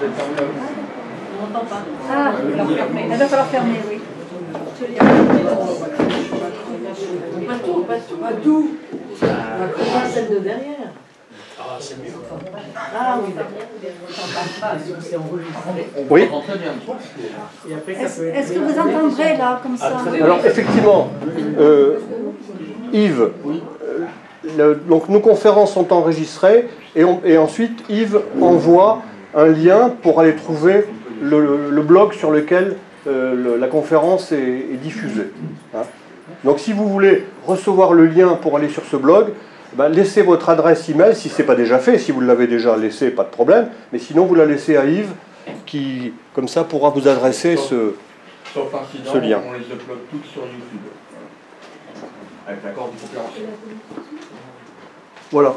On n'entend pas. Ah, il va falloir fermer, oui. Pas tout, pas tout. Pas tout. Pas celle de derrière. Ah, c'est mieux. Ah oui, d'accord. C'est enregistré. Oui. Et après, ça peut être... Est-ce que vous entendrez là, comme ça? Alors effectivement, Yves, donc nos conférences sont enregistrées et ensuite Yves envoie un lien pour aller trouver le blog sur lequel la conférence est diffusée. Hein. Donc si vous voulez recevoir le lien pour aller sur ce blog, ben, laissez votre adresse email si ce n'est pas déjà fait. Si vous l'avez déjà laissé, pas de problème. Mais sinon, vous la laissez à Yves qui, comme ça, pourra vous adresser ce lien. On les upload toutes sur YouTube. Avec l'accord du conférencier. Voilà.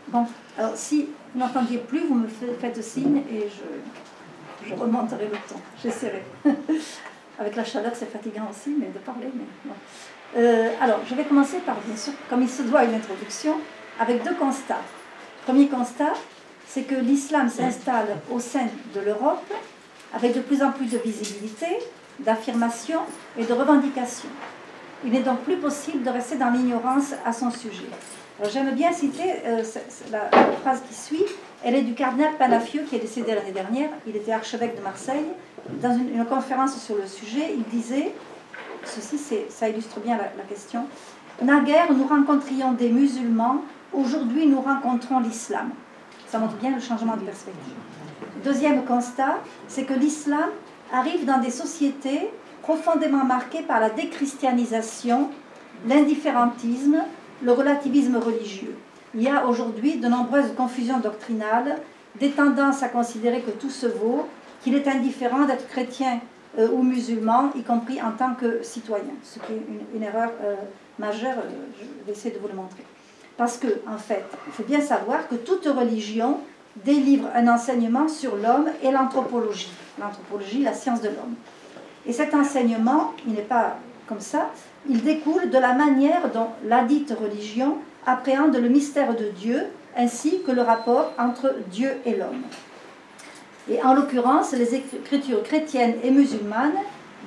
Bon, alors si vous n'entendiez plus, vous me faites signe et je remonterai le temps. J'essaierai. Avec la chaleur, c'est fatigant aussi, mais de parler. Mais bon. Alors, je vais commencer par, bien sûr, comme il se doit une introduction, avec deux constats. Premier constat, c'est que l'islam s'installe au sein de l'Europe avec de plus en plus de visibilité, d'affirmation et de revendication. Il n'est donc plus possible de rester dans l'ignorance à son sujet. J'aime bien citer la phrase qui suit. Elle est du cardinal Panafieux qui est décédé l'année dernière. Il était archevêque de Marseille. Dans une conférence sur le sujet, il disait, ceci ça illustre bien la question, « Naguère, nous rencontrions des musulmans, aujourd'hui nous rencontrons l'islam. » Ça montre bien le changement de perspective. Deuxième constat, c'est que l'islam arrive dans des sociétés profondément marquées par la déchristianisation, l'indifférentisme, le relativisme religieux. Il y a aujourd'hui de nombreuses confusions doctrinales, des tendances à considérer que tout se vaut, qu'il est indifférent d'être chrétien ou musulman, y compris en tant que citoyen, ce qui est une erreur majeure, je vais essayer de vous le montrer. Parce que, en fait, il faut bien savoir que toute religion délivre un enseignement sur l'homme et l'anthropologie. L'anthropologie, la science de l'homme. Et cet enseignement, il n'est pas comme ça, il découle de la manière dont ladite religion appréhende le mystère de Dieu, ainsi que le rapport entre Dieu et l'homme. Et en l'occurrence, les écritures chrétiennes et musulmanes,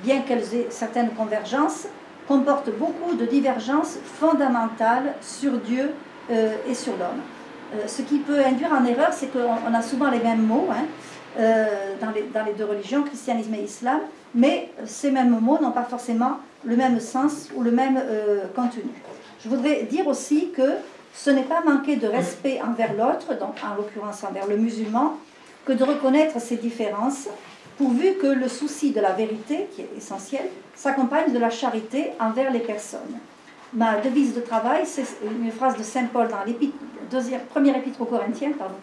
bien qu'elles aient certaines convergences, comportent beaucoup de divergences fondamentales sur Dieu et sur l'homme. Ce qui peut induire en erreur, c'est qu'on a souvent les mêmes mots dans les deux religions, christianisme et islam, mais ces mêmes mots n'ont pas forcément le même sens ou le même contenu. Je voudrais dire aussi que ce n'est pas manquer de respect envers l'autre, donc en l'occurrence envers le musulman, que de reconnaître ces différences, pourvu que le souci de la vérité, qui est essentiel, s'accompagne de la charité envers les personnes. Ma devise de travail, c'est une phrase de Saint Paul dans première épître aux Corinthiens, pardon.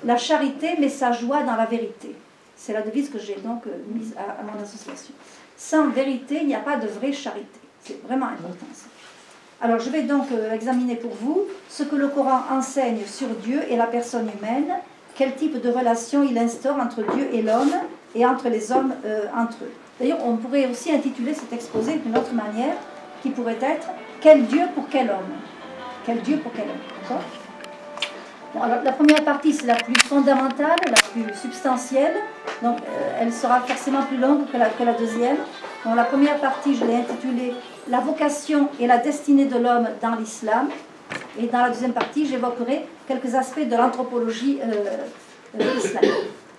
La charité met sa joie dans la vérité. C'est la devise que j'ai donc mise à mon association. Sans vérité, il n'y a pas de vraie charité. C'est vraiment important ça. Alors je vais donc examiner pour vous ce que le Coran enseigne sur Dieu et la personne humaine, quel type de relation il instaure entre Dieu et l'homme et entre les hommes entre eux. D'ailleurs, on pourrait aussi intituler cet exposé d'une autre manière qui pourrait être « Quel Dieu pour quel homme ?» Quel Dieu pour quel homme, d'accord ? Bon, alors, la première partie, c'est la plus fondamentale, la plus substantielle, donc elle sera forcément plus longue que la deuxième. Donc, la première partie, je l'ai intitulée « La vocation et la destinée de l'homme dans l'islam ». Et dans la deuxième partie, j'évoquerai quelques aspects de l'anthropologie islamique.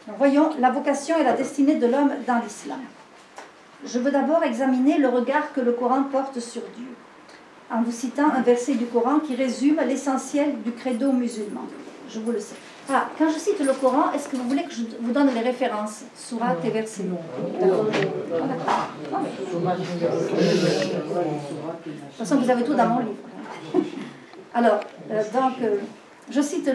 Donc, voyons la vocation et la destinée de l'homme dans l'islam. Je veux d'abord examiner le regard que le Coran porte sur Dieu, en vous citant un verset du Coran qui résume l'essentiel du credo musulman. Je vous le sais. Ah, quand je cite le Coran, est-ce que vous voulez que je vous donne les références, sourates et versets? D'accord. De toute façon, vous avez tout dans mon livre. Alors, je cite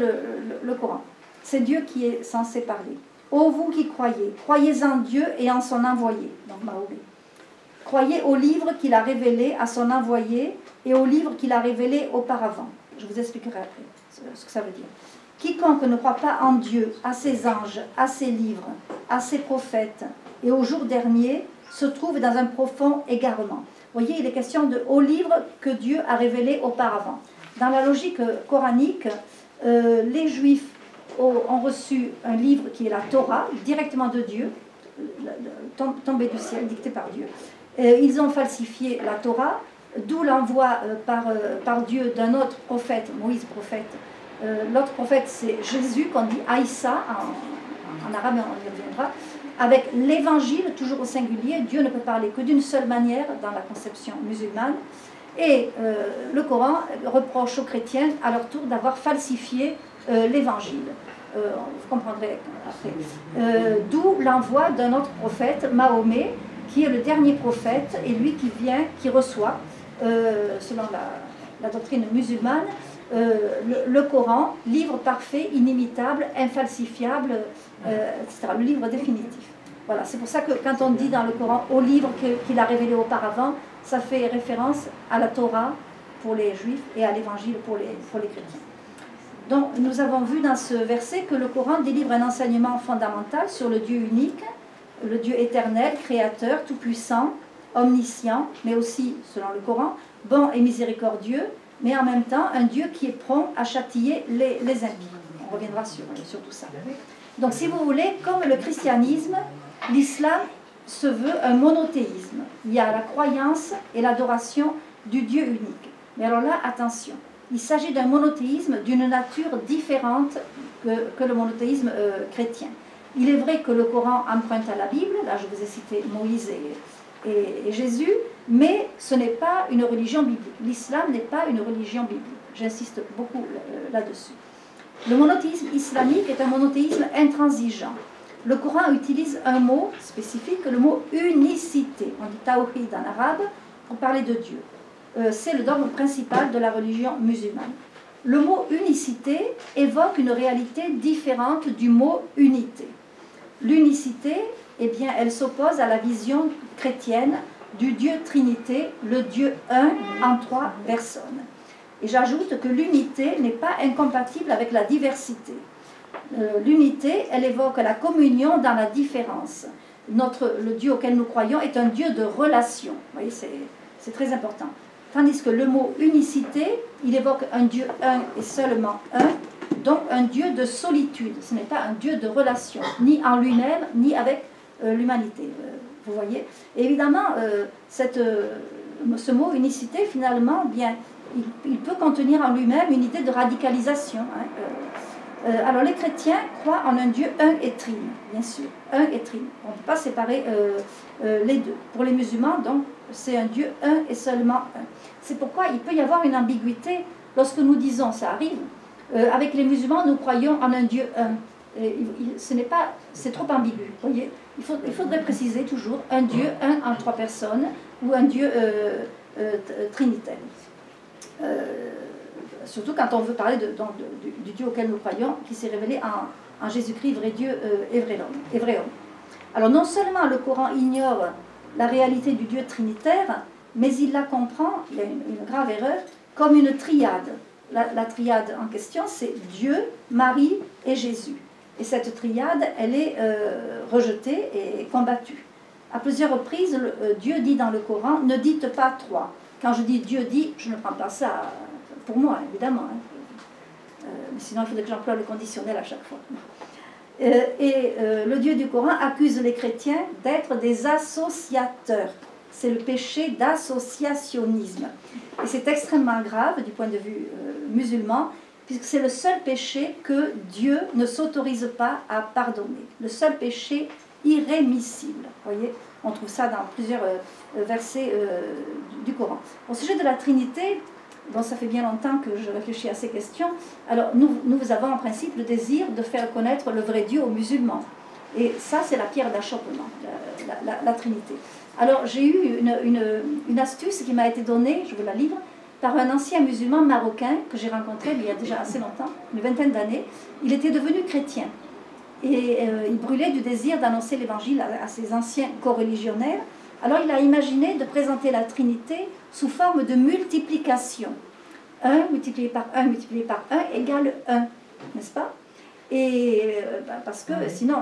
le Coran. C'est Dieu qui est censé parler. Ô vous qui croyez, croyez en Dieu et en son envoyé, donc Mahomet. Croyez au livre qu'il a révélé à son envoyé et au livre qu'il a révélé auparavant. Je vous expliquerai après ce que ça veut dire. Quiconque ne croit pas en Dieu, à ses anges, à ses livres, à ses prophètes et au jour dernier, se trouve dans un profond égarement. Vous voyez, il est question au livre que Dieu a révélé auparavant. dans la logique coranique, les Juifs ont reçu un livre qui est la Torah, directement de Dieu, tombé du ciel, dicté par Dieu. Ils ont falsifié la Torah, d'où l'envoi par Dieu d'un autre prophète, Moïse prophète. L'autre prophète, c'est Jésus, qu'on dit Aïssa, en arabe, on y reviendra, avec l'évangile, toujours au singulier. Dieu ne peut parler que d'une seule manière dans la conception musulmane. Et le Coran reproche aux chrétiens, à leur tour, d'avoir falsifié l'évangile. Vous comprendrez après. D'où l'envoi d'un autre prophète, Mahomet, qui est le dernier prophète, et lui qui vient, qui reçoit, selon la doctrine musulmane, le Coran, livre parfait, inimitable, infalsifiable, etc., le livre définitif. Voilà, c'est pour ça que quand on dit dans le Coran au livre qu'il a révélé auparavant, ça fait référence à la Torah pour les Juifs et à l'Évangile pour les chrétiens. Donc nous avons vu dans ce verset que le Coran délivre un enseignement fondamental sur le Dieu unique, le Dieu éternel, créateur, tout-puissant, omniscient, mais aussi, selon le Coran, bon et miséricordieux, mais en même temps un Dieu qui est prompt à châtier les impies. On reviendra sur tout ça. Donc si vous voulez, comme le christianisme, l'islam se veut un monothéisme. Il y a la croyance et l'adoration du Dieu unique. Mais alors là, attention, il s'agit d'un monothéisme d'une nature différente que le monothéisme chrétien. Il est vrai que le Coran emprunte à la Bible, là je vous ai cité Moïse et Jésus, mais ce n'est pas une religion biblique. L'islam n'est pas une religion biblique. J'insiste beaucoup là-dessus. Le monothéisme islamique est un monothéisme intransigeant. Le Coran utilise un mot spécifique, le mot unicité. On dit tawhid en arabe pour parler de Dieu. C'est le dogme principal de la religion musulmane. Le mot unicité évoque une réalité différente du mot unité. L'unicité, eh bien, elle s'oppose à la vision chrétienne du Dieu Trinité, le Dieu un en trois personnes. Et j'ajoute que l'unité n'est pas incompatible avec la diversité. L'unité, elle évoque la communion dans la différence. Le Dieu auquel nous croyons est un Dieu de relation. Vous voyez, c'est très important. Tandis que le mot unicité, il évoque un Dieu un et seulement un, donc un Dieu de solitude. Ce n'est pas un Dieu de relation, ni en lui-même, ni avec l'humanité. Vous voyez. Et évidemment, ce mot unicité, finalement, bien, il peut contenir en lui-même une idée de radicalisation. Alors les chrétiens croient en un Dieu un et trine, bien sûr, un et trine. On ne peut pas séparer les deux. Pour les musulmans, donc, c'est un Dieu un et seulement un. C'est pourquoi il peut y avoir une ambiguïté lorsque nous disons, ça arrive, avec les musulmans, nous croyons en un Dieu un. C'est trop ambigu, voyez. Il faudrait préciser toujours un Dieu un en trois personnes ou un Dieu trinitaire. Surtout quand on veut parler du Dieu auquel nous croyons, qui s'est révélé en Jésus-Christ, vrai Dieu et vrai homme. Alors non seulement le Coran ignore la réalité du Dieu trinitaire, mais il la comprend, il y a une grave erreur, comme une triade. La triade en question, c'est Dieu, Marie et Jésus. Et cette triade, elle est rejetée et combattue. À plusieurs reprises, Dieu dit dans le Coran, ne dites pas trois. Quand je dis Dieu dit, je ne prends pas ça pour moi, évidemment. Mais sinon, il faudrait que j'emploie le conditionnel à chaque fois. Le Dieu du Coran accuse les chrétiens d'être des associateurs. C'est le péché d'associationnisme. Et c'est extrêmement grave du point de vue musulman, puisque c'est le seul péché que Dieu ne s'autorise pas à pardonner. Le seul péché irrémissible. Vous voyez, on trouve ça dans plusieurs versets du Coran. Au sujet de la Trinité, bon, ça fait bien longtemps que je réfléchis à ces questions. Alors, nous avons en principe le désir de faire connaître le vrai Dieu aux musulmans. Et ça, c'est la pierre d'achoppement, la Trinité. Alors, j'ai eu une astuce qui m'a été donnée, je vous la livre, par un ancien musulman marocain que j'ai rencontré il y a déjà assez longtemps, une vingtaine d'années. Il était devenu chrétien. Et il brûlait du désir d'annoncer l'évangile à ses anciens coreligionnaires. Alors il a imaginé de présenter la Trinité sous forme de multiplication. 1 multiplié par 1 multiplié par 1 égale 1, n'est-ce pas? Et parce que sinon,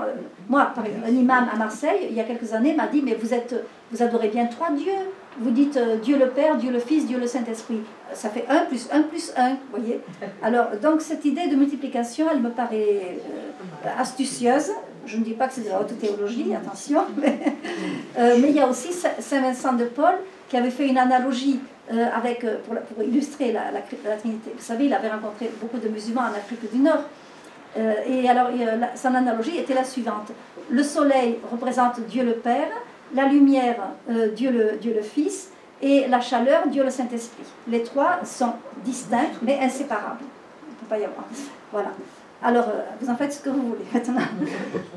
moi, un imam à Marseille, il y a quelques années, m'a dit, mais vous adorez bien trois dieux. vous dites Dieu le Père, Dieu le Fils, Dieu le Saint-Esprit. Ça fait 1 plus 1 plus 1, vous voyez. Alors, donc cette idée de multiplication, elle me paraît astucieuse. Je ne dis pas que c'est de la haute théologie, attention. Mais il y a aussi Saint Vincent de Paul qui avait fait une analogie pour illustrer la Trinité. Vous savez, il avait rencontré beaucoup de musulmans en Afrique du Nord. Et alors, son analogie était la suivante. Le soleil représente Dieu le Père, la lumière, Dieu le Fils, et la chaleur, Dieu le Saint-Esprit. Les trois sont distincts, mais inséparables. Il ne peut pas y avoir. Voilà. Alors, vous en faites ce que vous voulez maintenant.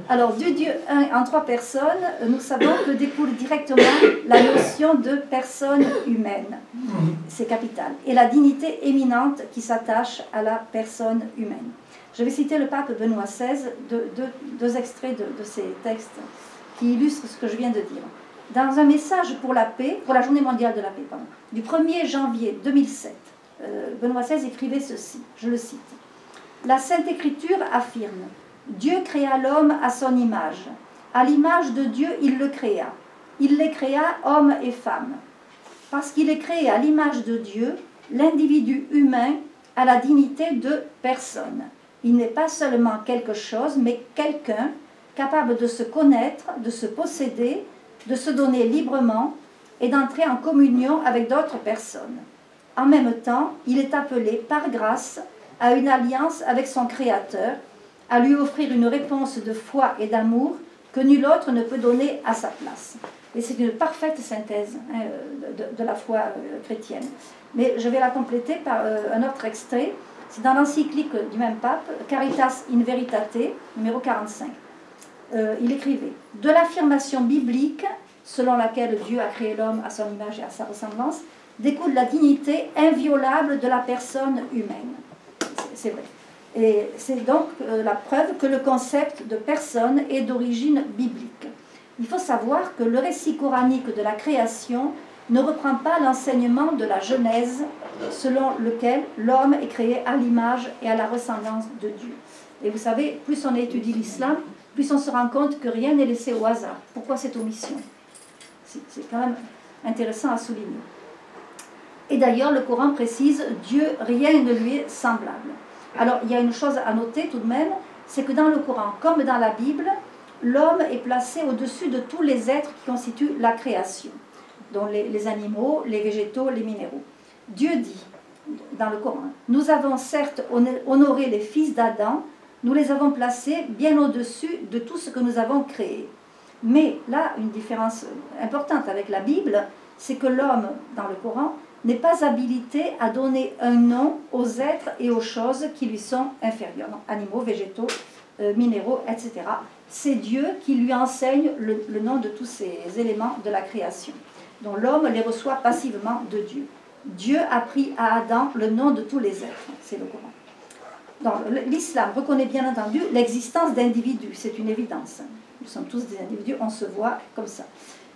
Alors, de Dieu en 3 personnes, nous savons que découle directement la notion de personne humaine. C'est capital. Et la dignité éminente qui s'attache à la personne humaine. Je vais citer le pape Benoît XVI, deux extraits de ces textes qui illustrent ce que je viens de dire. Dans un message pour la paix, pour la journée mondiale de la paix, pardon, du 1er janvier 2007, Benoît XVI écrivait ceci, je le cite. La Sainte Écriture affirme « Dieu créa l'homme à son image. À l'image de Dieu, il le créa. Il les créa hommes et femmes. Parce qu'il est créé à l'image de Dieu, l'individu humain a la dignité de personne. Il n'est pas seulement quelque chose, mais quelqu'un capable de se connaître, de se posséder, de se donner librement et d'entrer en communion avec d'autres personnes. En même temps, il est appelé par grâce à une alliance avec son Créateur, à lui offrir une réponse de foi et d'amour que nul autre ne peut donner à sa place. Et c'est une parfaite synthèse de la foi chrétienne. Mais je vais la compléter par un autre extrait. C'est dans l'encyclique du même pape, Caritas in Veritate, numéro 45. Il écrivait « De l'affirmation biblique, selon laquelle Dieu a créé l'homme à son image et à sa ressemblance, découle la dignité inviolable de la personne humaine. » C'est vrai. Et c'est donc la preuve que le concept de personne est d'origine biblique. Il faut savoir que le récit coranique de la création ne reprend pas l'enseignement de la Genèse, selon lequel l'homme est créé à l'image et à la ressemblance de Dieu. Et vous savez, plus on étudie l'islam, plus on se rend compte que rien n'est laissé au hasard. Pourquoi cette omission? C'est quand même intéressant à souligner. Et d'ailleurs, le Coran précise « Dieu, rien ne lui est semblable ». Alors, il y a une chose à noter tout de même, c'est que dans le Coran, comme dans la Bible, l'homme est placé au-dessus de tous les êtres qui constituent la création, dont les animaux, les végétaux, les minéraux. Dieu dit, dans le Coran, « Nous avons certes honoré les fils d'Adam, nous les avons placés bien au-dessus de tout ce que nous avons créé. » Mais là, une différence importante avec la Bible, c'est que l'homme, dans le Coran, n'est pas habilité à donner un nom aux êtres et aux choses qui lui sont inférieurs, donc animaux, végétaux, minéraux, etc. C'est Dieu qui lui enseigne le nom de tous ces éléments de la création, dont l'homme les reçoit passivement de Dieu. Dieu a pris à Adam le nom de tous les êtres, c'est le Coran. L'islam reconnaît bien entendu l'existence d'individus, c'est une évidence. Nous sommes tous des individus, on se voit comme ça.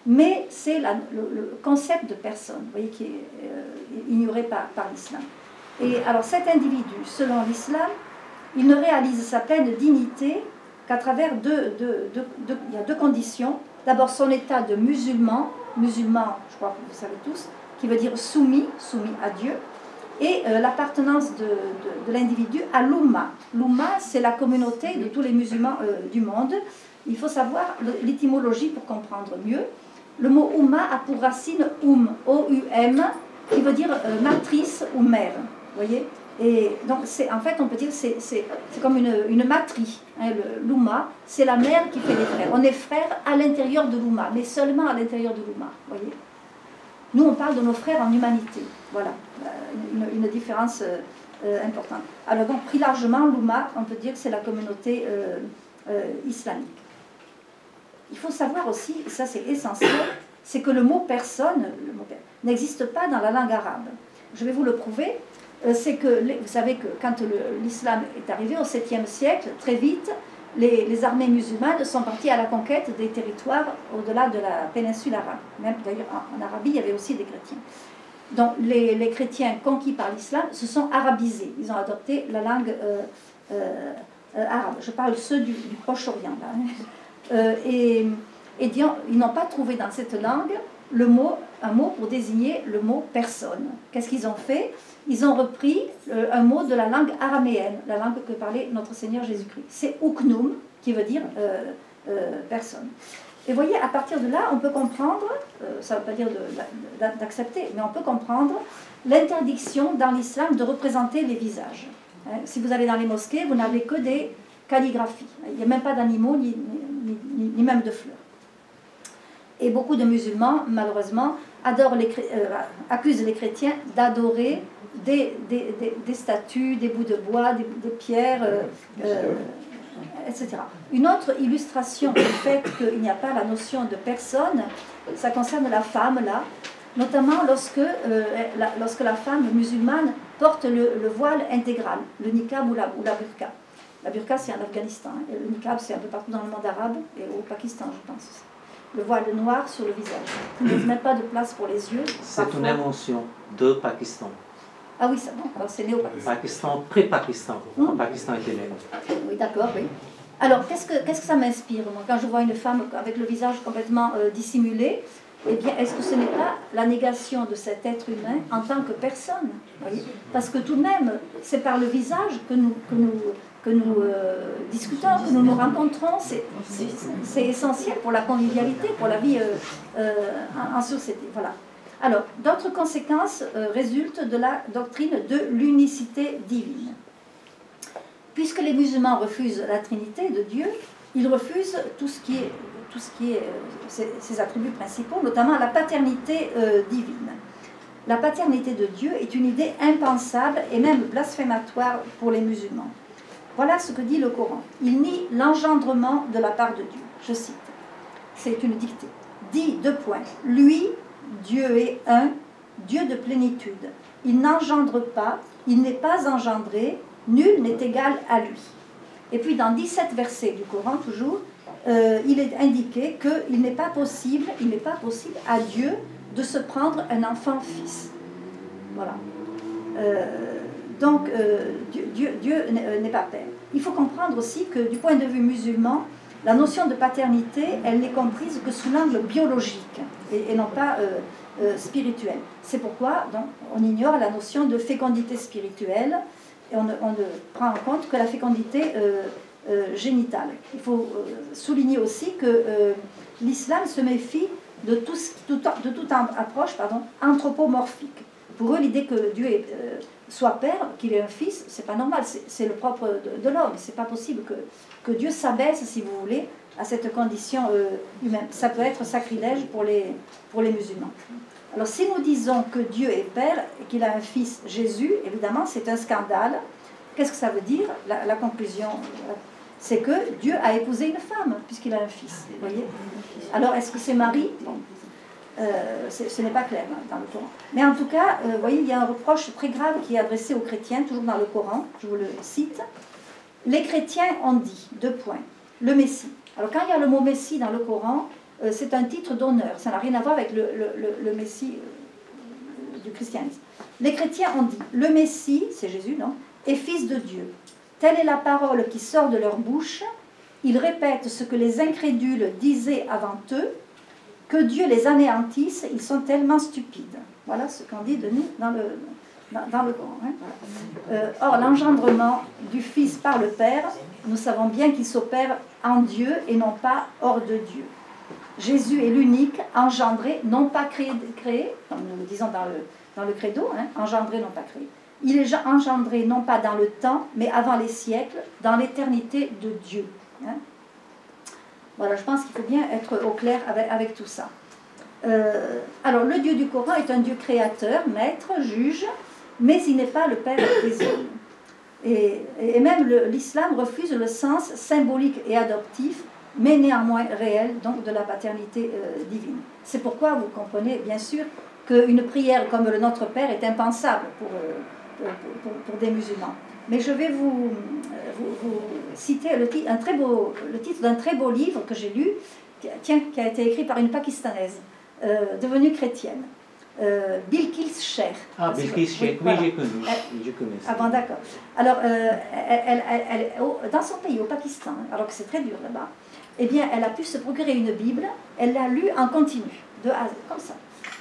Mais c'est le concept de personne, vous voyez, qui est ignoré par l'islam. Et alors cet individu, selon l'islam, il ne réalise sa pleine dignité qu'à travers il y a 2 conditions. D'abord son état de musulman, je crois que vous savez tous, qui veut dire soumis à Dieu, et l'appartenance de l'individu à l'Oumma. L'Oumma, c'est la communauté de tous les musulmans du monde. Il faut savoir l'étymologie pour comprendre mieux. Le mot Oumma a pour racine O-U-M, qui veut dire matrice ou mère. Vous voyez? Et donc, en fait, on peut dire que c'est comme une matrie. Hein, l'Oumma, c'est la mère qui fait les frères. On est frères à l'intérieur de l'Oumma, mais seulement à l'intérieur de l'Oumma. Vous voyez? Nous, on parle de nos frères en humanité. Voilà, une différence importante. Alors, donc, pris largement, l'Oumma, on peut dire que c'est la communauté islamique. Il faut savoir aussi, et ça c'est essentiel, c'est que le mot personne n'existe pas dans la langue arabe. Je vais vous le prouver. C'est que, vous savez que quand l'islam est arrivé au 7e siècle, très vite, les armées musulmanes sont parties à la conquête des territoires au-delà de la péninsule arabe. Même d'ailleurs en Arabie, il y avait aussi des chrétiens. Donc les chrétiens conquis par l'islam se sont arabisés. Ils ont adopté la langue arabe. Je parle ceux du Proche-Orient. Et ils n'ont pas trouvé dans cette langue un mot pour désigner le mot personne. Qu'est-ce qu'ils ont fait? Ils ont repris un mot de la langue araméenne, la langue que parlait notre Seigneur Jésus-Christ. C'est uknum, qui veut dire personne. Et vous voyez, à partir de là, on peut comprendre, ça ne veut pas dire d'accepter, mais on peut comprendre l'interdiction dans l'islam de représenter les visages. Hein, si vous allez dans les mosquées, vous n'avez que des calligraphies. Il n'y a même pas d'animaux, ni même de fleurs. Et beaucoup de musulmans, malheureusement, accusent les chrétiens d'adorer des statues, des bouts de bois, des pierres, etc. Une autre illustration du fait qu'il n'y a pas la notion de personne, ça concerne la femme, là, notamment lorsque la femme musulmane porte le voile intégral, le niqab ou la burqa. La burqa, c'est en Afghanistan, et le niqab, c'est un peu partout dans le monde arabe, et au Pakistan, je pense aussi. Le voile noir sur le visage. Il ne laisse même pas de place pour les yeux. C'est une invention de Pakistan. Ah oui, ça, bon, alors c'est né au Pakistan. Pakistan, pré-Pakistan. Quand Pakistan était né. Oui, d'accord, oui. Alors, qu'est-ce que ça m'inspire, moi, quand je vois une femme avec le visage complètement dissimulé? Eh bien, est-ce que ce n'est pas la négation de cet être humain en tant que personne, voyez? Parce que tout de même, c'est par le visage que nous discutons, que nous nous rencontrons. C'est essentiel pour la convivialité, pour la vie en société. Voilà. Alors, d'autres conséquences résultent de la doctrine de l'unicité divine. Puisque les musulmans refusent la Trinité de Dieu, ils refusent tout ce qui est ses attributs principaux, notamment la paternité divine. La paternité de Dieu est une idée impensable et même blasphématoire pour les musulmans. Voilà ce que dit le Coran. Il nie l'engendrement de la part de Dieu. Je cite. C'est une dictée. Dit, : lui, Dieu est un, Dieu de plénitude. Il n'engendre pas, il n'est pas engendré, nul n'est égal à lui. Et puis dans 17 versets du Coran, toujours, il est indiqué qu'il n'est pas possible à Dieu de se prendre un enfant fils. Voilà. Donc, Dieu n'est pas père. Il faut comprendre aussi que du point de vue musulman, la notion de paternité, elle n'est comprise que sous l'angle biologique et non pas spirituel. C'est pourquoi donc, on ignore la notion de fécondité spirituelle et on ne prend en compte que la fécondité génitale. Il faut souligner aussi que l'islam se méfie de toute approche anthropomorphique. Pour eux, l'idée que Dieu soit père, qu'il ait un fils, c'est pas normal, c'est le propre de l'homme. C'est pas possible que Dieu s'abaisse, si vous voulez, à cette condition humaine. Ça peut être sacrilège pour les musulmans. Alors si nous disons que Dieu est père et qu'il a un fils, Jésus, évidemment, c'est un scandale. Qu'est-ce que ça veut dire? La conclusion, c'est que Dieu a épousé une femme, puisqu'il a un fils. Vous voyez? Alors, est-ce que c'est Marie? Bon. Ce n'est pas clair dans le Coran. Mais en tout cas, vous voyez, il y a un reproche très grave qui est adressé aux chrétiens, toujours dans le Coran, je vous le cite. Les chrétiens ont dit, : le Messie. Alors quand il y a le mot Messie dans le Coran, c'est un titre d'honneur, ça n'a rien à voir avec le Messie du christianisme. Les chrétiens ont dit, le Messie, c'est Jésus, non, est fils de Dieu. Telle est la parole qui sort de leur bouche. Ils répètent ce que les incrédules disaient avant eux, que Dieu les anéantisse, ils sont tellement stupides. Voilà ce qu'on dit de nous dans le Coran. Hein, voilà. Or, l'engendrement du Fils par le Père, nous savons bien qu'il s'opère en Dieu et non pas hors de Dieu. Jésus est l'unique, engendré, non pas créé, comme nous le disons dans le credo, hein, engendré, non pas créé. Il est engendré non pas dans le temps, mais avant les siècles, dans l'éternité de Dieu. Hein. Voilà, je pense qu'il faut bien être au clair avec tout ça. Alors, le Dieu du Coran est un Dieu créateur, maître, juge, mais il n'est pas le Père des hommes. Et même l'islam refuse le sens symbolique et adoptif, mais néanmoins réel, donc de la paternité divine. C'est pourquoi vous comprenez bien sûr qu'une prière comme le Notre Père est impensable pour des musulmans. Mais je vais vous citer le titre d'un très beau livre que j'ai lu, qui a été écrit par une Pakistanaise, devenue chrétienne, Bilkis Sheikh. Ah, Bilkis Sheikh, oui, j'ai connu. Je connais. Ah bon, d'accord. Alors, dans son pays, au Pakistan, alors que c'est très dur là-bas, eh bien, elle a pu se procurer une Bible, elle l'a lue en continu. de A à Z, comme ça,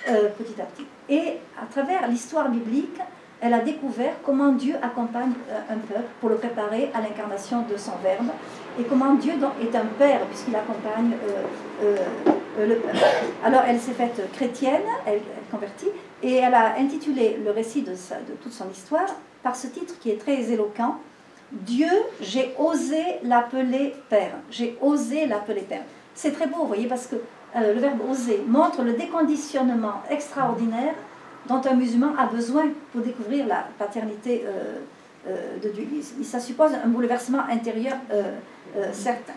petit à petit. Et à travers l'histoire biblique, elle a découvert comment Dieu accompagne un peuple pour le préparer à l'incarnation de son Verbe, et comment Dieu donc, est un Père, puisqu'il accompagne le peuple. Alors elle s'est faite chrétienne, elle convertit, et elle a intitulé le récit de toute son histoire par ce titre qui est très éloquent, « Dieu, j'ai osé l'appeler Père ». J'ai osé l'appeler Père. C'est très beau, vous voyez, parce que le verbe « oser » montre le déconditionnement extraordinaire dont un musulman a besoin pour découvrir la paternité de Dieu. Ça suppose un bouleversement intérieur certain.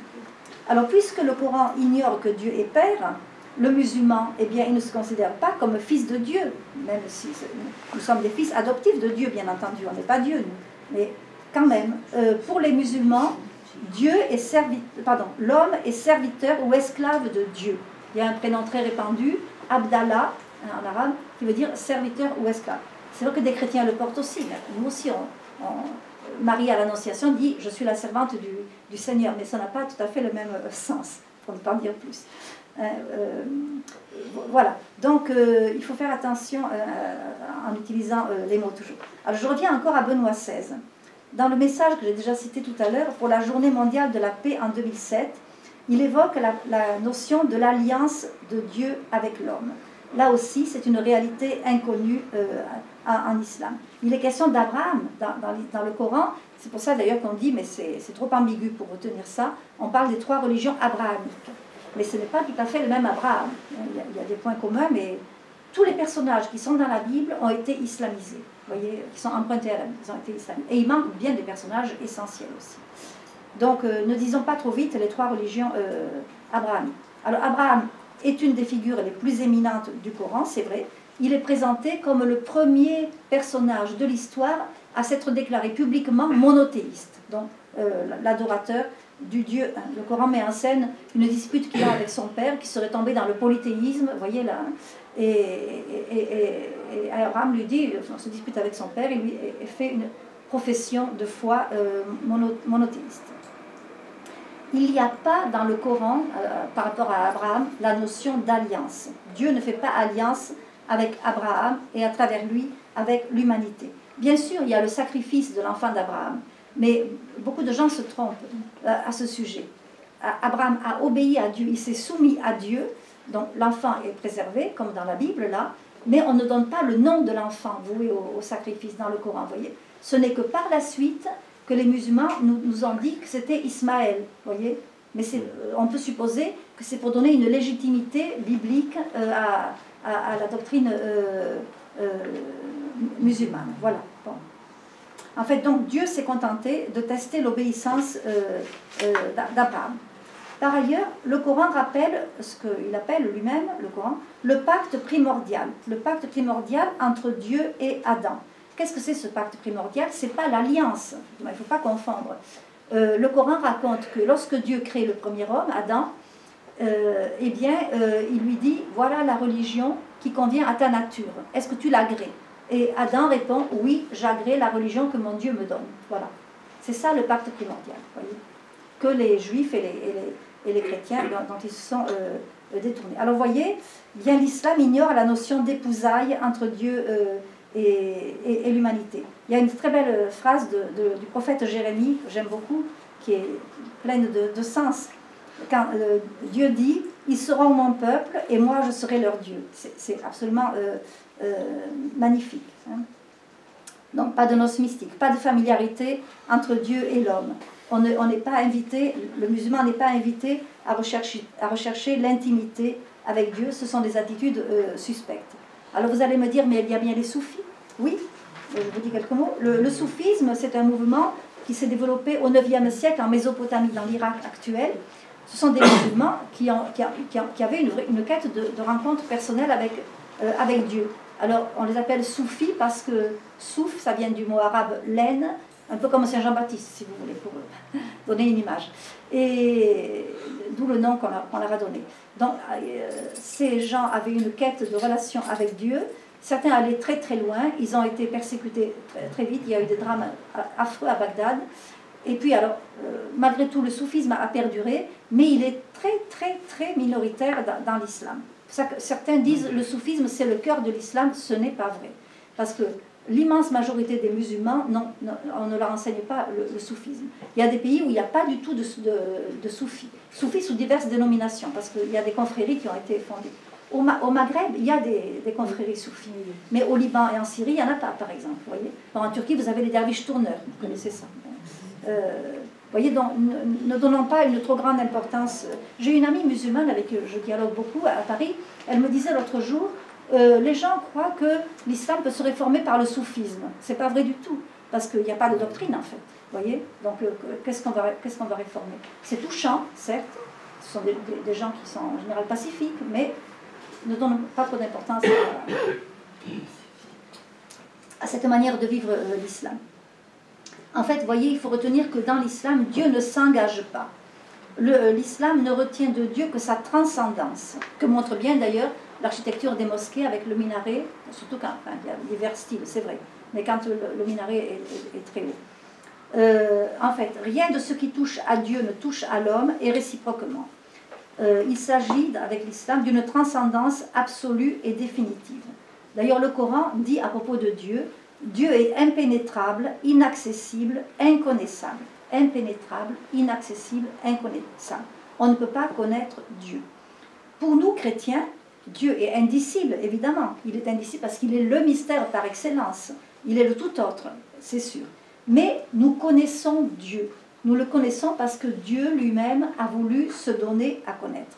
Alors, puisque le Coran ignore que Dieu est Père, le musulman, eh bien, il ne se considère pas comme fils de Dieu, même si nous sommes des fils adoptifs de Dieu, bien entendu, on n'est pas Dieu, nous. Mais quand même, pour les musulmans, l'homme est serviteur ou esclave de Dieu. Il y a un prénom très répandu, Abdallah, en arabe, qui veut dire serviteur ou esclave. C'est vrai que des chrétiens le portent aussi. Nous aussi, Marie à l'Annonciation dit « Je suis la servante du Seigneur », mais ça n'a pas tout à fait le même sens, pour ne pas en dire plus. Voilà, donc il faut faire attention en utilisant les mots toujours. Alors je reviens encore à Benoît XVI. Dans le message que j'ai déjà cité tout à l'heure, pour la Journée mondiale de la paix en 2007, il évoque la notion de l'alliance de Dieu avec l'homme. Là aussi, c'est une réalité inconnue en islam. Il est question d'Abraham dans le Coran. C'est pour ça d'ailleurs qu'on dit, mais c'est trop ambigu pour retenir ça, on parle des 3 religions abrahamiques. Mais ce n'est pas tout à fait le même Abraham. Il y a des points communs, mais tous les personnages qui sont dans la Bible ont été islamisés. Vous voyez, qui sont empruntés à la Bible, ils ont été islamisés. Et il manque bien des personnages essentiels aussi. Donc, ne disons pas trop vite les 3 religions abrahamiques. Alors, Abraham est une des figures les plus éminentes du Coran, c'est vrai. Il est présenté comme le premier personnage de l'histoire à s'être déclaré publiquement monothéiste, donc l'adorateur du Dieu. Le Coran met en scène une dispute qu'il a avec son père, qui serait tombé dans le polythéisme, vous voyez là, et Abraham lui dit, on se dispute avec son père, il lui fait une profession de foi monothéiste. Il n'y a pas dans le Coran, par rapport à Abraham, la notion d'alliance. Dieu ne fait pas alliance avec Abraham et à travers lui avec l'humanité. Bien sûr, il y a le sacrifice de l'enfant d'Abraham, mais beaucoup de gens se trompent à ce sujet. Abraham a obéi à Dieu, il s'est soumis à Dieu, donc l'enfant est préservé, comme dans la Bible là, mais on ne donne pas le nom de l'enfant voué au sacrifice dans le Coran, voyez. Ce n'est que par la suite que les musulmans nous ont dit que c'était Ismaël, voyez. Mais on peut supposer que c'est pour donner une légitimité biblique à la doctrine musulmane. Voilà. Bon. En fait, donc, Dieu s'est contenté de tester l'obéissance d'Abraham. Par ailleurs, le Coran rappelle ce qu'il appelle lui-même, le Coran, le pacte primordial. Le pacte primordial entre Dieu et Adam. Qu'est-ce que c'est ce pacte primordial? Ce n'est pas l'alliance, il ne faut pas confondre. Le Coran raconte que lorsque Dieu crée le premier homme, Adam, eh bien, il lui dit, voilà la religion qui convient à ta nature. Est-ce que tu l'agrées? Et Adam répond, oui, j'agrée la religion que mon Dieu me donne. Voilà. C'est ça le pacte primordial, voyez, que les Juifs et les chrétiens dont ils se sont détournés. Alors, vous voyez, bien l'islam ignore la notion d'épousailles entre Dieu et l'humanité. Il y a une très belle phrase du prophète Jérémie, que j'aime beaucoup, qui est pleine de sens. Quand Dieu dit, ils seront mon peuple et moi je serai leur Dieu. C'est absolument magnifique. Hein. Donc pas de noces mystiques, pas de familiarité entre Dieu et l'homme. On n'est pas invité, le musulman n'est pas invité à rechercher l'intimité avec Dieu. Ce sont des attitudes suspectes. Alors vous allez me dire, mais il y a bien les soufis. Oui, je vous dis quelques mots. Le soufisme, c'est un mouvement qui s'est développé au IXe siècle en Mésopotamie, dans l'Irak actuel. Ce sont des musulmans qui avaient une quête de rencontre personnelle avec Dieu. Alors, on les appelle soufis parce que souf, ça vient du mot arabe laine, un peu comme Saint Jean-Baptiste, si vous voulez, pour donner une image. Et d'où le nom qu'on leur a donné. Donc, ces gens avaient une quête de relation avec Dieu. Certains allaient très très loin. Ils ont été persécutés très vite. Il y a eu des drames affreux à Bagdad. Et puis, alors, malgré tout, le soufisme a perduré, mais il est très très très minoritaire dans l'islam. C'est pour ça que certains disent le soufisme c'est le cœur de l'islam. Ce n'est pas vrai. Parce que l'immense majorité des musulmans, on ne leur enseigne pas le soufisme. Il y a des pays où il n'y a pas du tout de soufis. Soufis sous diverses dénominations, parce qu'il y a des confréries qui ont été fondées. Au Maghreb, il y a des confréries soufis. Mais au Liban et en Syrie, il n'y en a pas, par exemple. Vous voyez. En Turquie, vous avez les derviches tourneurs. Vous connaissez ça. Vous voyez, donc, ne donnons pas une trop grande importance. J'ai une amie musulmane avec qui je dialogue beaucoup à Paris. Elle me disait l'autre jour, les gens croient que l'islam peut se réformer par le soufisme. C'est pas vrai du tout, parce qu'il n'y a pas de doctrine en fait. Vous voyez. Donc qu'est-ce qu'on va réformer? C'est touchant, certes. Ce sont des gens qui sont en général pacifiques, mais ne donnons pas trop d'importance à cette manière de vivre l'islam. En fait, vous voyez, il faut retenir que dans l'islam, Dieu ne s'engage pas. L'islam ne retient de Dieu que sa transcendance, que montre bien d'ailleurs l'architecture des mosquées avec le minaret, surtout quand il y a divers styles, c'est vrai, mais quand le minaret est très haut. En fait, rien de ce qui touche à Dieu ne touche à l'homme et réciproquement. Il s'agit, avec l'islam, d'une transcendance absolue et définitive. D'ailleurs, le Coran dit à propos de Dieu, Dieu est impénétrable, inaccessible, inconnaissable. Impénétrable, inaccessible, inconnaissable. On ne peut pas connaître Dieu. Pour nous, chrétiens, Dieu est indicible, évidemment. Il est indicible parce qu'il est le mystère par excellence. Il est le tout autre, c'est sûr. Mais nous connaissons Dieu. Nous le connaissons parce que Dieu lui-même a voulu se donner à connaître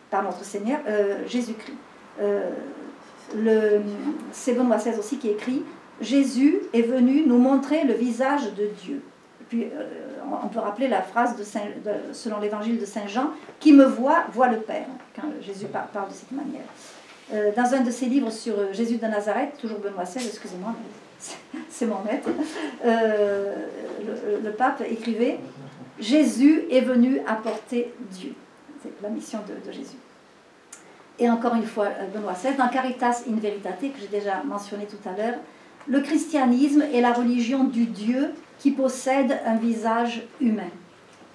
par notre Seigneur Jésus-Christ. C'est Benoît XVI aussi qui écrit « Jésus est venu nous montrer le visage de Dieu ». Puis on peut rappeler la phrase selon l'évangile de Saint Jean, « Qui me voit, voit le Père », quand Jésus parle de cette manière. Dans un de ses livres sur Jésus de Nazareth, toujours Benoît XVI, excusez-moi, c'est mon maître, le pape écrivait « Jésus est venu apporter Dieu ». C'est la mission de Jésus. Et encore une fois, Benoît XVI, dans Caritas in Veritate, que j'ai déjà mentionné tout à l'heure, le christianisme est la religion du Dieu qui possède un visage humain.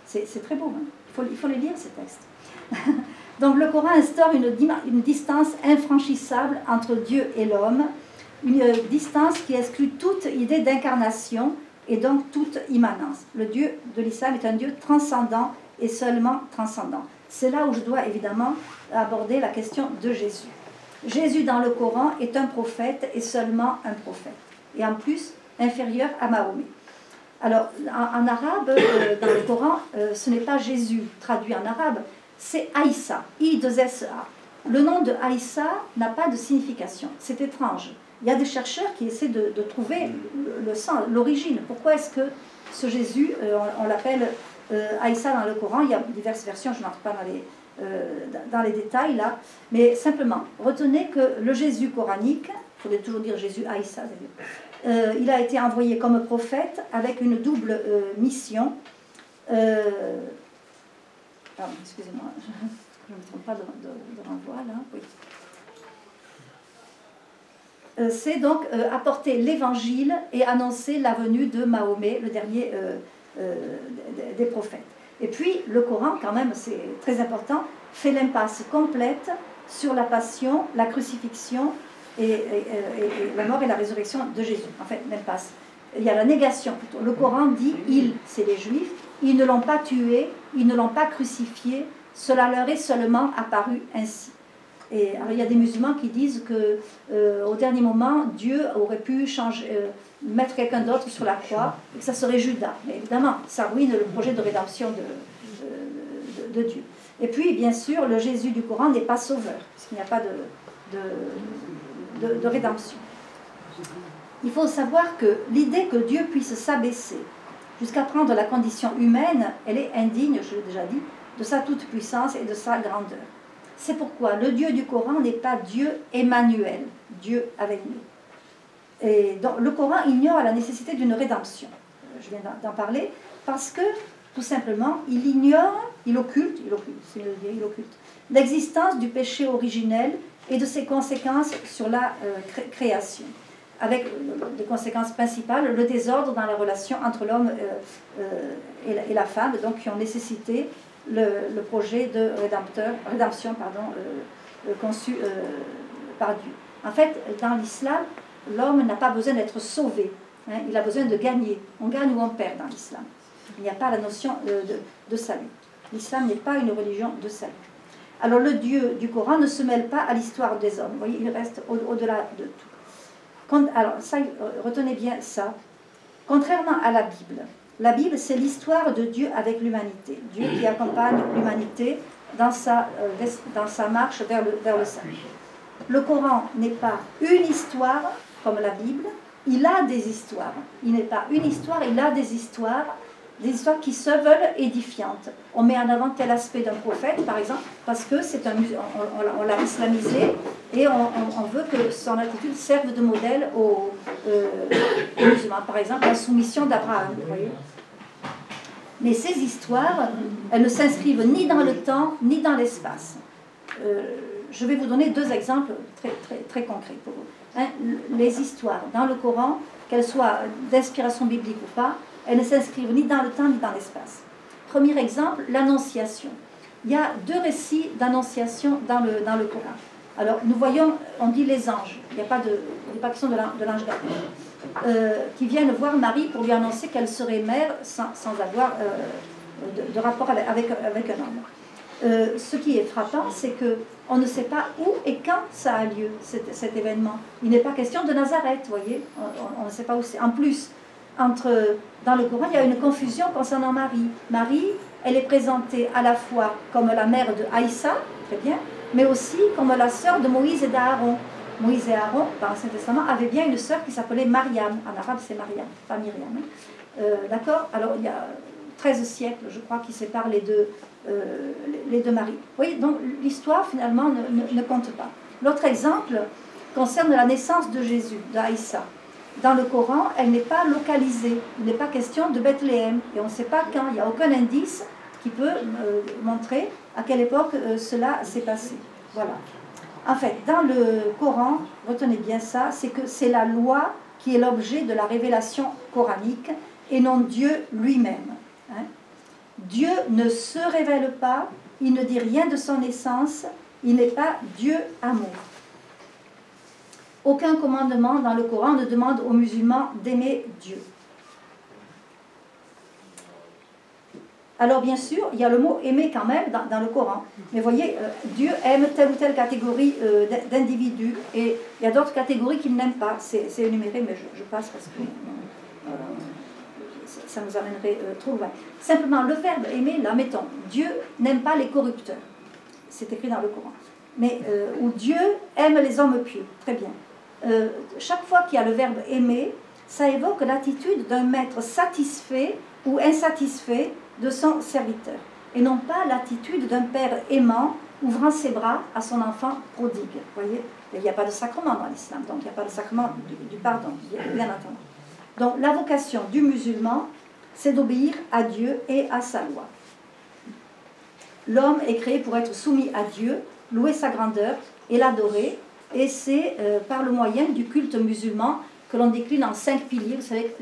C'est très beau, hein, il faut les lire ces textes. Donc le Coran instaure une distance infranchissable entre Dieu et l'homme, une distance qui exclut toute idée d'incarnation et donc toute immanence. Le Dieu de l'islam est un Dieu transcendant et seulement transcendant. C'est là où je dois évidemment aborder la question de Jésus. Jésus dans le Coran est un prophète et seulement un prophète. Et en plus, inférieur à Mahomet. Alors, en arabe, dans le Coran, ce n'est pas Jésus traduit en arabe, c'est Aïssa, I-2-S-A. Le nom de Aïssa n'a pas de signification. C'est étrange. Il y a des chercheurs qui essaient de trouver le sens, l'origine. Pourquoi est-ce que ce Jésus, on l'appelle Aïssa dans le Coran? Il y a diverses versions, je n'entre pas dans les détails là. Mais simplement, retenez que le Jésus coranique, il faudrait toujours dire Jésus Aïssa d'ailleurs, il a été envoyé comme prophète avec une double mission. Pardon, excusez-moi, je ne me trompe pas de renvoi là. Oui. C'est donc apporter l'évangile et annoncer la venue de Mahomet, le dernier des prophètes. Et puis le Coran, quand même, c'est très important, fait l'impasse complète sur la passion, la crucifixion et la mort et la résurrection de Jésus. En fait, l'impasse. Il y a la négation plutôt. Le Coran dit « ils », c'est les Juifs, ils ne l'ont pas tué, ils ne l'ont pas crucifié, cela leur est seulement apparu ainsi. Et alors, il y a des musulmans qui disent que au dernier moment, Dieu aurait pu mettre quelqu'un d'autre sur la croix, et que ça serait Judas. Mais évidemment, ça ruine le projet de rédemption de Dieu. Et puis, bien sûr, le Jésus du Coran n'est pas sauveur, puisqu'il n'y a pas de rédemption. Il faut savoir que l'idée que Dieu puisse s'abaisser jusqu'à prendre la condition humaine, elle est indigne, je l'ai déjà dit, de sa toute-puissance et de sa grandeur. C'est pourquoi le Dieu du Coran n'est pas Dieu Emmanuel, Dieu avec nous. Et donc, le Coran ignore la nécessité d'une rédemption. Je viens d'en parler, parce que, tout simplement, il occulte l'existence du péché originel et de ses conséquences sur la création. Avec des conséquences principales, le désordre dans la relation entre l'homme et la femme, donc qui ont nécessité le projet de rédemption conçu par Dieu. En fait, dans l'islam, l'homme n'a pas besoin d'être sauvé, hein, il a besoin de gagner. On gagne ou on perd dans l'islam. Il n'y a pas la notion de salut. L'islam n'est pas une religion de salut. Alors le Dieu du Coran ne se mêle pas à l'histoire des hommes. Vous voyez, il reste au-delà de tout. Alors ça, retenez bien ça. Contrairement à la Bible c'est l'histoire de Dieu avec l'humanité. Dieu qui accompagne l'humanité dans sa marche vers le salut. Le Coran n'est pas une histoire comme la Bible, il a des histoires. Il n'est pas une histoire, il a des histoires qui se veulent édifiantes. On met en avant tel aspect d'un prophète, par exemple, parce que on l'a islamisé et on veut que son attitude serve de modèle aux musulmans. Par exemple, la soumission d'Abraham, vous voyez. Mais ces histoires, elles ne s'inscrivent ni dans le temps, ni dans l'espace. Je vais vous donner deux exemples très concrets pour vous. Hein, les histoires dans le Coran, qu'elles soient d'inspiration biblique ou pas, elles ne s'inscrivent ni dans le temps ni dans l'espace. Premier exemple, l'Annonciation. Il y a deux récits d'Annonciation dans le Coran. Alors, nous voyons, on dit les anges. Il n'y a pas question de l'ange Gabriel. Qui viennent voir Marie pour lui annoncer qu'elle serait mère sans avoir de rapport avec un homme. Ce qui est frappant, c'est qu'on ne sait pas où et quand ça a lieu, cet événement. Il n'est pas question de Nazareth, vous voyez. On ne sait pas où c'est. En plus, dans le Coran, il y a une confusion concernant Marie. Marie, elle est présentée à la fois comme la mère de Aïssa, très bien, mais aussi comme la sœur de Moïse et d'Aaron. Moïse et Aaron, dans l'Ancien Testament, avaient bien une sœur qui s'appelait Mariam. En arabe, c'est Mariam, pas Myriam. D'accord? Alors, il y a 13 siècles, je crois, qui séparent les deux maris. Vous voyez, donc l'histoire, finalement, ne compte pas. L'autre exemple concerne la naissance de Jésus, d'Aïssa. Dans le Coran, elle n'est pas localisée. Il n'est pas question de Bethléem. Et on ne sait pas quand. Il n'y a aucun indice qui peut montrer à quelle époque cela s'est passé. Voilà. En fait, dans le Coran, retenez bien ça, c'est que c'est la loi qui est l'objet de la révélation coranique et non Dieu lui-même. Hein? Dieu ne se révèle pas, il ne dit rien de son essence, il n'est pas Dieu amour. Aucun commandement dans le Coran ne demande aux musulmans d'aimer Dieu. Alors bien sûr, il y a le mot aimer quand même dans le Coran. Mais voyez, Dieu aime telle ou telle catégorie d'individus et il y a d'autres catégories qu'il n'aime pas. C'est énuméré, mais je passe parce que ça nous amènerait trop loin. Simplement, le verbe aimer, là, mettons, Dieu n'aime pas les corrupteurs. C'est écrit dans le Coran. Mais où Dieu aime les hommes pieux. Très bien. Chaque fois qu'il y a le verbe aimer, ça évoque l'attitude d'un maître satisfait ou insatisfait de son serviteur, et non pas l'attitude d'un père aimant ouvrant ses bras à son enfant prodigue. Vous voyez, il n'y a pas de sacrement dans l'islam, donc il n'y a pas de sacrement du pardon, bien entendu. Donc la vocation du musulman, c'est d'obéir à Dieu et à sa loi. L'homme est créé pour être soumis à Dieu, louer sa grandeur et l'adorer, et c'est par le moyen du culte musulman que l'on décline en 5 piliers. Vous savez,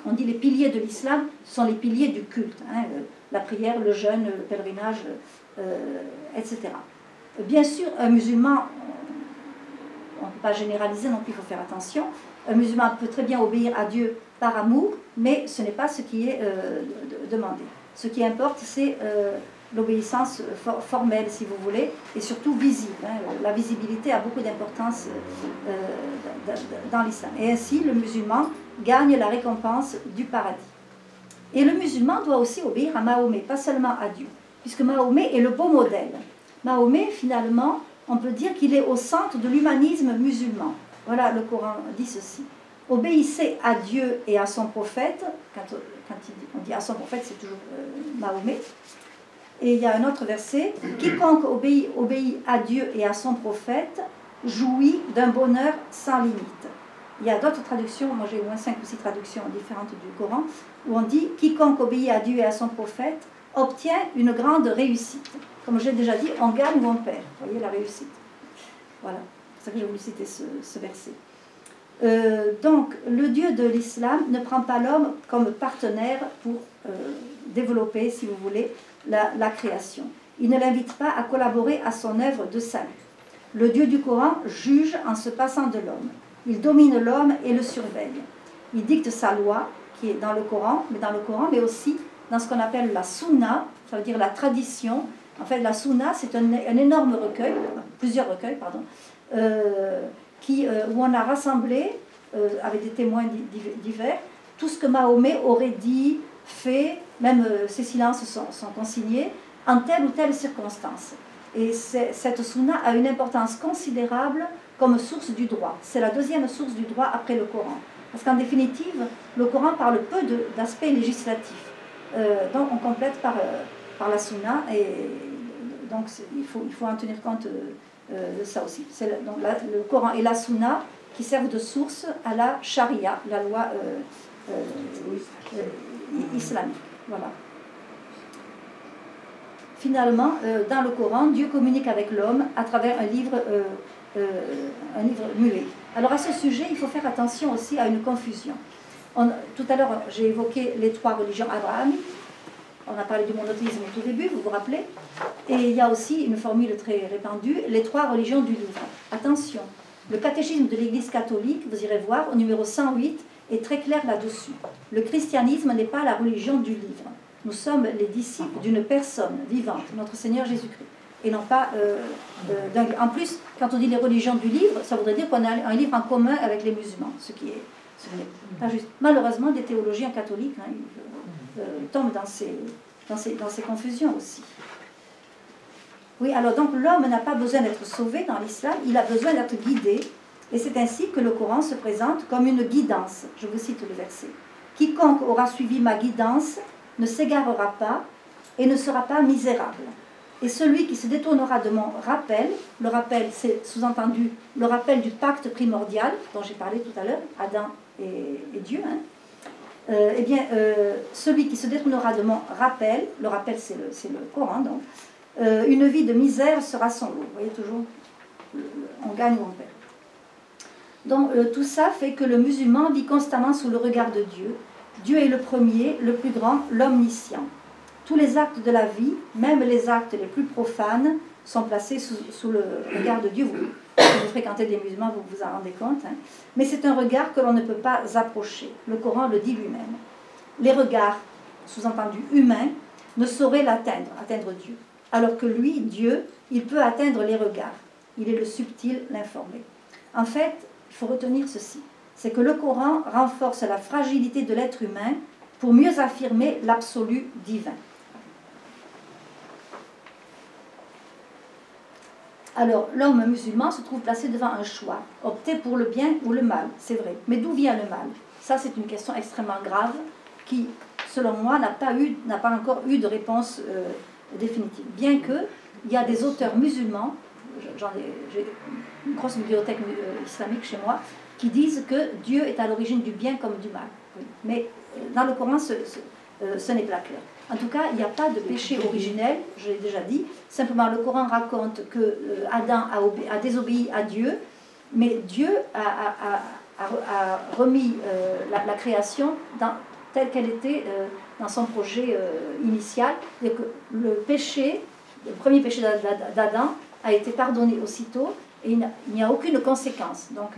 on dit les piliers de l'islam sont les piliers du culte. Hein, la prière, le jeûne, le pèlerinage, etc. Bien sûr, un musulman, on ne peut pas généraliser non plus, il faut faire attention. Un musulman peut très bien obéir à Dieu par amour, mais ce n'est pas ce qui est demandé. Ce qui importe, c'est l'obéissance formelle, si vous voulez, et surtout visible. Hein. La visibilité a beaucoup d'importance dans l'islam. Et ainsi, le musulman gagne la récompense du paradis. Et le musulman doit aussi obéir à Mahomet, pas seulement à Dieu, puisque Mahomet est le beau modèle. Mahomet, finalement, on peut dire qu'il est au centre de l'humanisme musulman. Voilà, le Coran dit ceci. Obéissez à Dieu et à son prophète. Quand on dit à son prophète, c'est toujours Mahomet. Et il y a un autre verset. Quiconque obéit à Dieu et à son prophète jouit d'un bonheur sans limite. Il y a d'autres traductions, moi j'ai au moins 5 ou 6 traductions différentes du Coran, où on dit quiconque obéit à Dieu et à son prophète obtient une grande réussite. Comme j'ai déjà dit, on gagne ou on perd. Vous voyez la réussite. Voilà, c'est ça que j'ai voulu citer ce verset. Donc, le Dieu de l'islam ne prend pas l'homme comme partenaire pour développer, si vous voulez, la création. il ne l'invite pas à collaborer à son œuvre de salut. Le Dieu du Coran juge en se passant de l'homme. Il domine l'homme et le surveille. Il dicte sa loi, qui est dans le Coran, mais aussi dans ce qu'on appelle la sunna, ça veut dire la tradition. En fait, la sunna, c'est un énorme recueil, plusieurs recueils, pardon, où on a rassemblé, avec des témoins divers, tout ce que Mahomet aurait dit, fait, même ses silences sont consignés, en telle ou telle circonstance. Et cette sunna a une importance considérable comme source du droit. C'est la deuxième source du droit après le Coran. Parce qu'en définitive, le Coran parle peu d'aspects législatifs. Donc on complète par la sunna, et donc il faut en tenir compte de ça aussi. C'est le Coran et la sunna qui servent de source à la charia, la loi islamique. Voilà. Finalement, dans le Coran, Dieu communique avec l'homme à travers un livre muet. Alors à ce sujet, il faut faire attention aussi à une confusion. Tout à l'heure, j'ai évoqué les trois religions abrahamiques. On a parlé du monothéisme au tout début, vous vous rappelez. Et il y a aussi une formule très répandue, les trois religions du livre. Attention, le catéchisme de l'Église catholique, vous irez voir, au numéro 108, est très clair là-dessus. Le christianisme n'est pas la religion du livre. Nous sommes les disciples d'une personne vivante, notre Seigneur Jésus-Christ, et non pas d'un livre. En plus, quand on dit les religions du livre, ça voudrait dire qu'on a un livre en commun avec les musulmans, ce qui n'est pas juste. Malheureusement, des théologiens catholiques tombent dans ces confusions aussi. Oui, alors donc l'homme n'a pas besoin d'être sauvé dans l'islam, il a besoin d'être guidé, et c'est ainsi que le Coran se présente comme une guidance. Je vous cite le verset. « Quiconque aura suivi ma guidance ne s'égarera pas et ne sera pas misérable. Et celui qui se détournera de mon rappel, le rappel c'est sous-entendu le rappel du pacte primordial dont j'ai parlé tout à l'heure, Adam et Dieu, celui qui se détournera de mon rappel, le rappel c'est le Coran, donc, une vie de misère sera son lot. Vous voyez toujours, on gagne ou on perd. Donc tout ça fait que le musulman vit constamment sous le regard de Dieu. Dieu est le premier, le plus grand, l'omniscient. Tous les actes de la vie, même les actes les plus profanes, sont placés sous le regard de Dieu. Si vous fréquentez des musulmans, vous vous en rendez compte. Mais c'est un regard que l'on ne peut pas approcher. Le Coran le dit lui-même. Les regards, sous-entendus humains, ne sauraient atteindre Dieu. Alors que lui, Dieu, il peut atteindre les regards. Il est le subtil, l'informé. En fait, il faut retenir ceci. C'est que le Coran renforce la fragilité de l'être humain pour mieux affirmer l'absolu divin. Alors, l'homme musulman se trouve placé devant un choix, opter pour le bien ou le mal, c'est vrai. Mais d'où vient le mal? Ça, c'est une question extrêmement grave qui, selon moi, n'a pas encore eu de réponse définitive. Bien qu'il y a des auteurs musulmans, j'ai une grosse bibliothèque islamique chez moi, qui disent que Dieu est à l'origine du bien comme du mal. Oui. Mais dans le Coran, ce n'est pas clair. En tout cas, il n'y a pas de péché originel, je l'ai déjà dit. Simplement, le Coran raconte que Adam a désobéi à Dieu, mais Dieu a remis la création telle qu'elle était dans son projet initial. Et que le premier péché d'Adam a été pardonné aussitôt, et il n'y a aucune conséquence. Donc,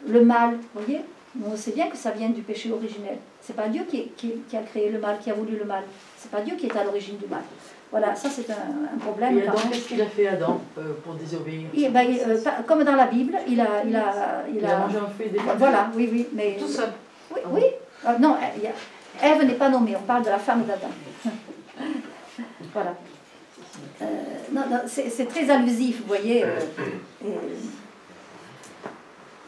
le mal, vous voyez, on sait bien que ça vient du péché originel. C'est pas Dieu qui a créé le mal, qui a voulu le mal. C'est pas Dieu qui est à l'origine du mal. Voilà, ça c'est un problème. Et Adam, qu'est-ce qu'il a fait Adam pour désobéir? Comme dans la Bible, il a mangé un fruit des Voilà, oui, mais tout seul. Oui, oui. Non, Ève n'est pas nommée. On parle de la femme d'Adam. Voilà. Non, c'est très allusif, vous voyez.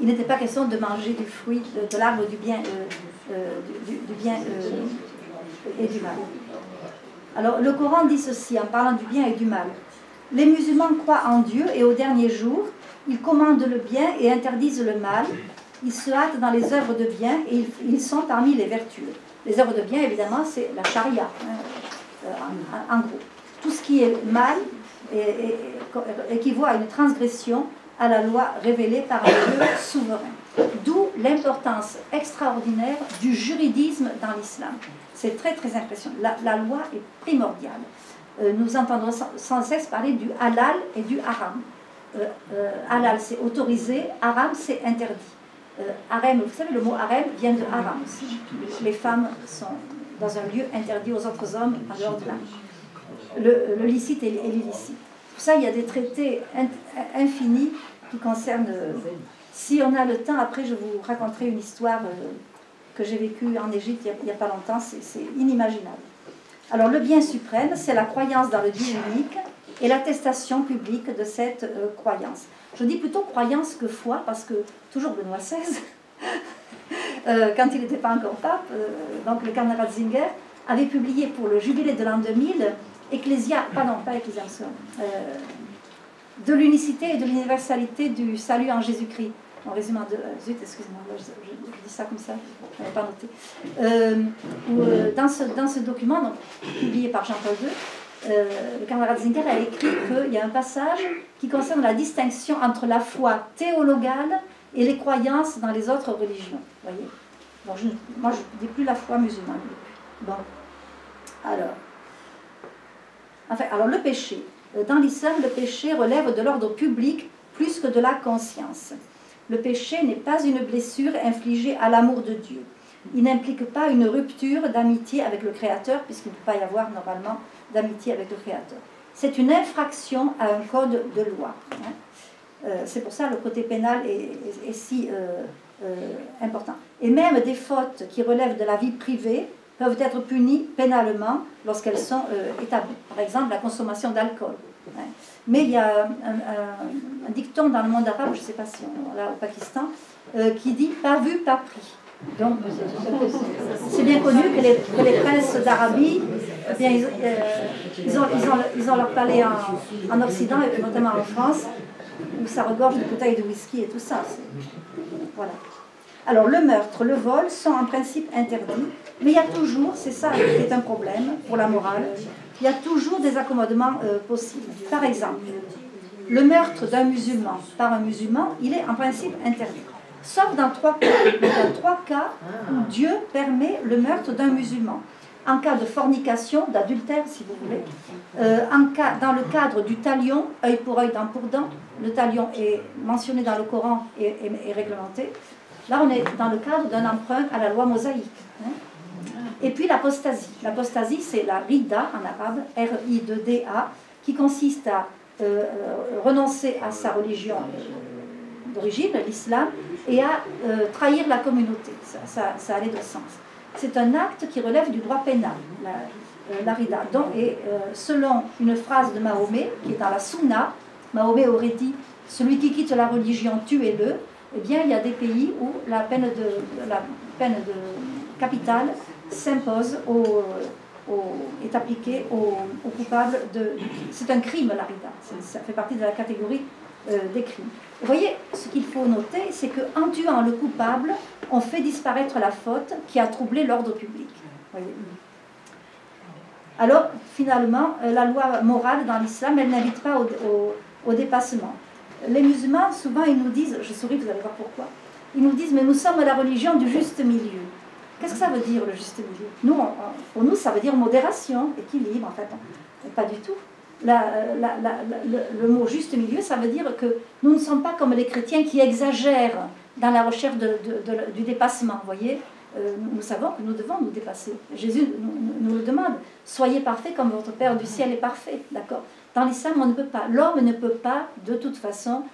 Il n'était pas question de manger du fruit de l'arbre du bien, du bien et du mal. Alors, le Coran dit ceci en parlant du bien et du mal. Les musulmans croient en Dieu et au dernier jour, ils commandent le bien et interdisent le mal. Ils se hâtent dans les œuvres de bien et ils sont parmi les vertueux. Les œuvres de bien, évidemment, c'est la charia, en gros. Tout ce qui est mal équivaut à une transgression à la loi révélée par un Dieu souverain. D'où l'importance extraordinaire du juridisme dans l'islam. C'est très très impressionnant. La loi est primordiale. nous entendons sans cesse parler du halal et du haram. Halal, c'est autorisé, haram, c'est interdit. Harem, vous savez, le mot harem vient de haram aussi. Les femmes sont dans un lieu interdit aux autres hommes en dehors de l'âme. Le licite et l'illicite. Pour ça, il y a des traités infinis qui concernent... si on a le temps, après je vous raconterai une histoire que j'ai vécue en Égypte il n'y a pas longtemps, c'est inimaginable. Alors le bien suprême, c'est la croyance dans le Dieu unique et l'attestation publique de cette croyance. Je dis plutôt croyance que foi, parce que toujours Benoît XVI, quand il n'était pas encore pape, donc le cardinal Ratzinger, avait publié pour le jubilé de l'an 2000 de l'unicité et de l'universalité du salut en Jésus-Christ. En résumé, excusez-moi, je dis ça comme ça, je n'avais pas noté. Dans ce document, donc, publié par Jean-Paul II, le cardinal Ratzinger a écrit qu'il y a un passage qui concerne la distinction entre la foi théologale et les croyances dans les autres religions. Voyez. Bon, moi, je ne dis plus la foi musulmane. Bon, alors le péché. Dans l'islam, le péché relève de l'ordre public plus que de la conscience. Le péché n'est pas une blessure infligée à l'amour de Dieu. Il n'implique pas une rupture d'amitié avec le Créateur, puisqu'il ne peut pas y avoir normalement d'amitié avec le Créateur. C'est une infraction à un code de loi. C'est pour ça que le côté pénal est si important. Et même des fautes qui relèvent de la vie privée peuvent être punies pénalement lorsqu'elles sont établies. Par exemple, la consommation d'alcool. Mais il y a un dicton dans le monde arabe, je ne sais pas si on l'a au Pakistan, qui dit « pas vu, pas pris ». Donc, c'est bien connu que les princes d'Arabie, ils ont leur palais en Occident, et notamment en France, où ça regorge de bouteilles de whisky et tout ça. Voilà. Alors, le meurtre, le vol sont en principe interdits, mais il y a toujours, c'est ça qui est un problème pour la morale, il y a toujours des accommodements possibles. Par exemple, le meurtre d'un musulman par un musulman, il est en principe interdit. Sauf dans 3 cas. Il y a 3 cas où Dieu permet le meurtre d'un musulman. En cas de fornication, d'adultère si vous voulez, dans le cadre du talion, œil pour œil, dent pour dent, le talion est mentionné dans le Coran et réglementé. Là on est dans le cadre d'un emprunt à la loi mosaïque. Et puis l'apostasie. L'apostasie c'est la rida en arabe, R-I-D-A, qui consiste à renoncer à sa religion d'origine, l'islam, et à trahir la communauté. Ça allait de sens. C'est un acte qui relève du droit pénal, la rida. Donc, selon une phrase de Mahomet, qui est dans la Sunna, Mahomet aurait dit « Celui qui quitte la religion, tuez-le ». Eh bien, il y a des pays où la peine de capitale s'impose, est appliquée aux coupables de... C'est un crime, la rida. Ça fait partie de la catégorie des crimes. Vous voyez, ce qu'il faut noter, c'est qu'en tuant le coupable, on fait disparaître la faute qui a troublé l'ordre public. Voyez. Alors, finalement, la loi morale dans l'islam, elle n'invite pas au dépassement. Les musulmans, souvent, ils nous disent, je souris, vous allez voir pourquoi, ils nous disent, mais nous sommes la religion du juste milieu. Qu'est-ce que ça veut dire, le juste milieu? Pour nous, ça veut dire modération, équilibre, en fait. Pas du tout. Le mot juste milieu, ça veut dire que nous ne sommes pas comme les chrétiens qui exagèrent dans la recherche du dépassement. Vous voyez, nous savons que nous devons nous dépasser. Jésus nous le demande. Soyez parfaits comme votre Père du ciel est parfait. D'accord? Dans l'islam, on ne peut pas. L'homme ne peut pas, de toute façon,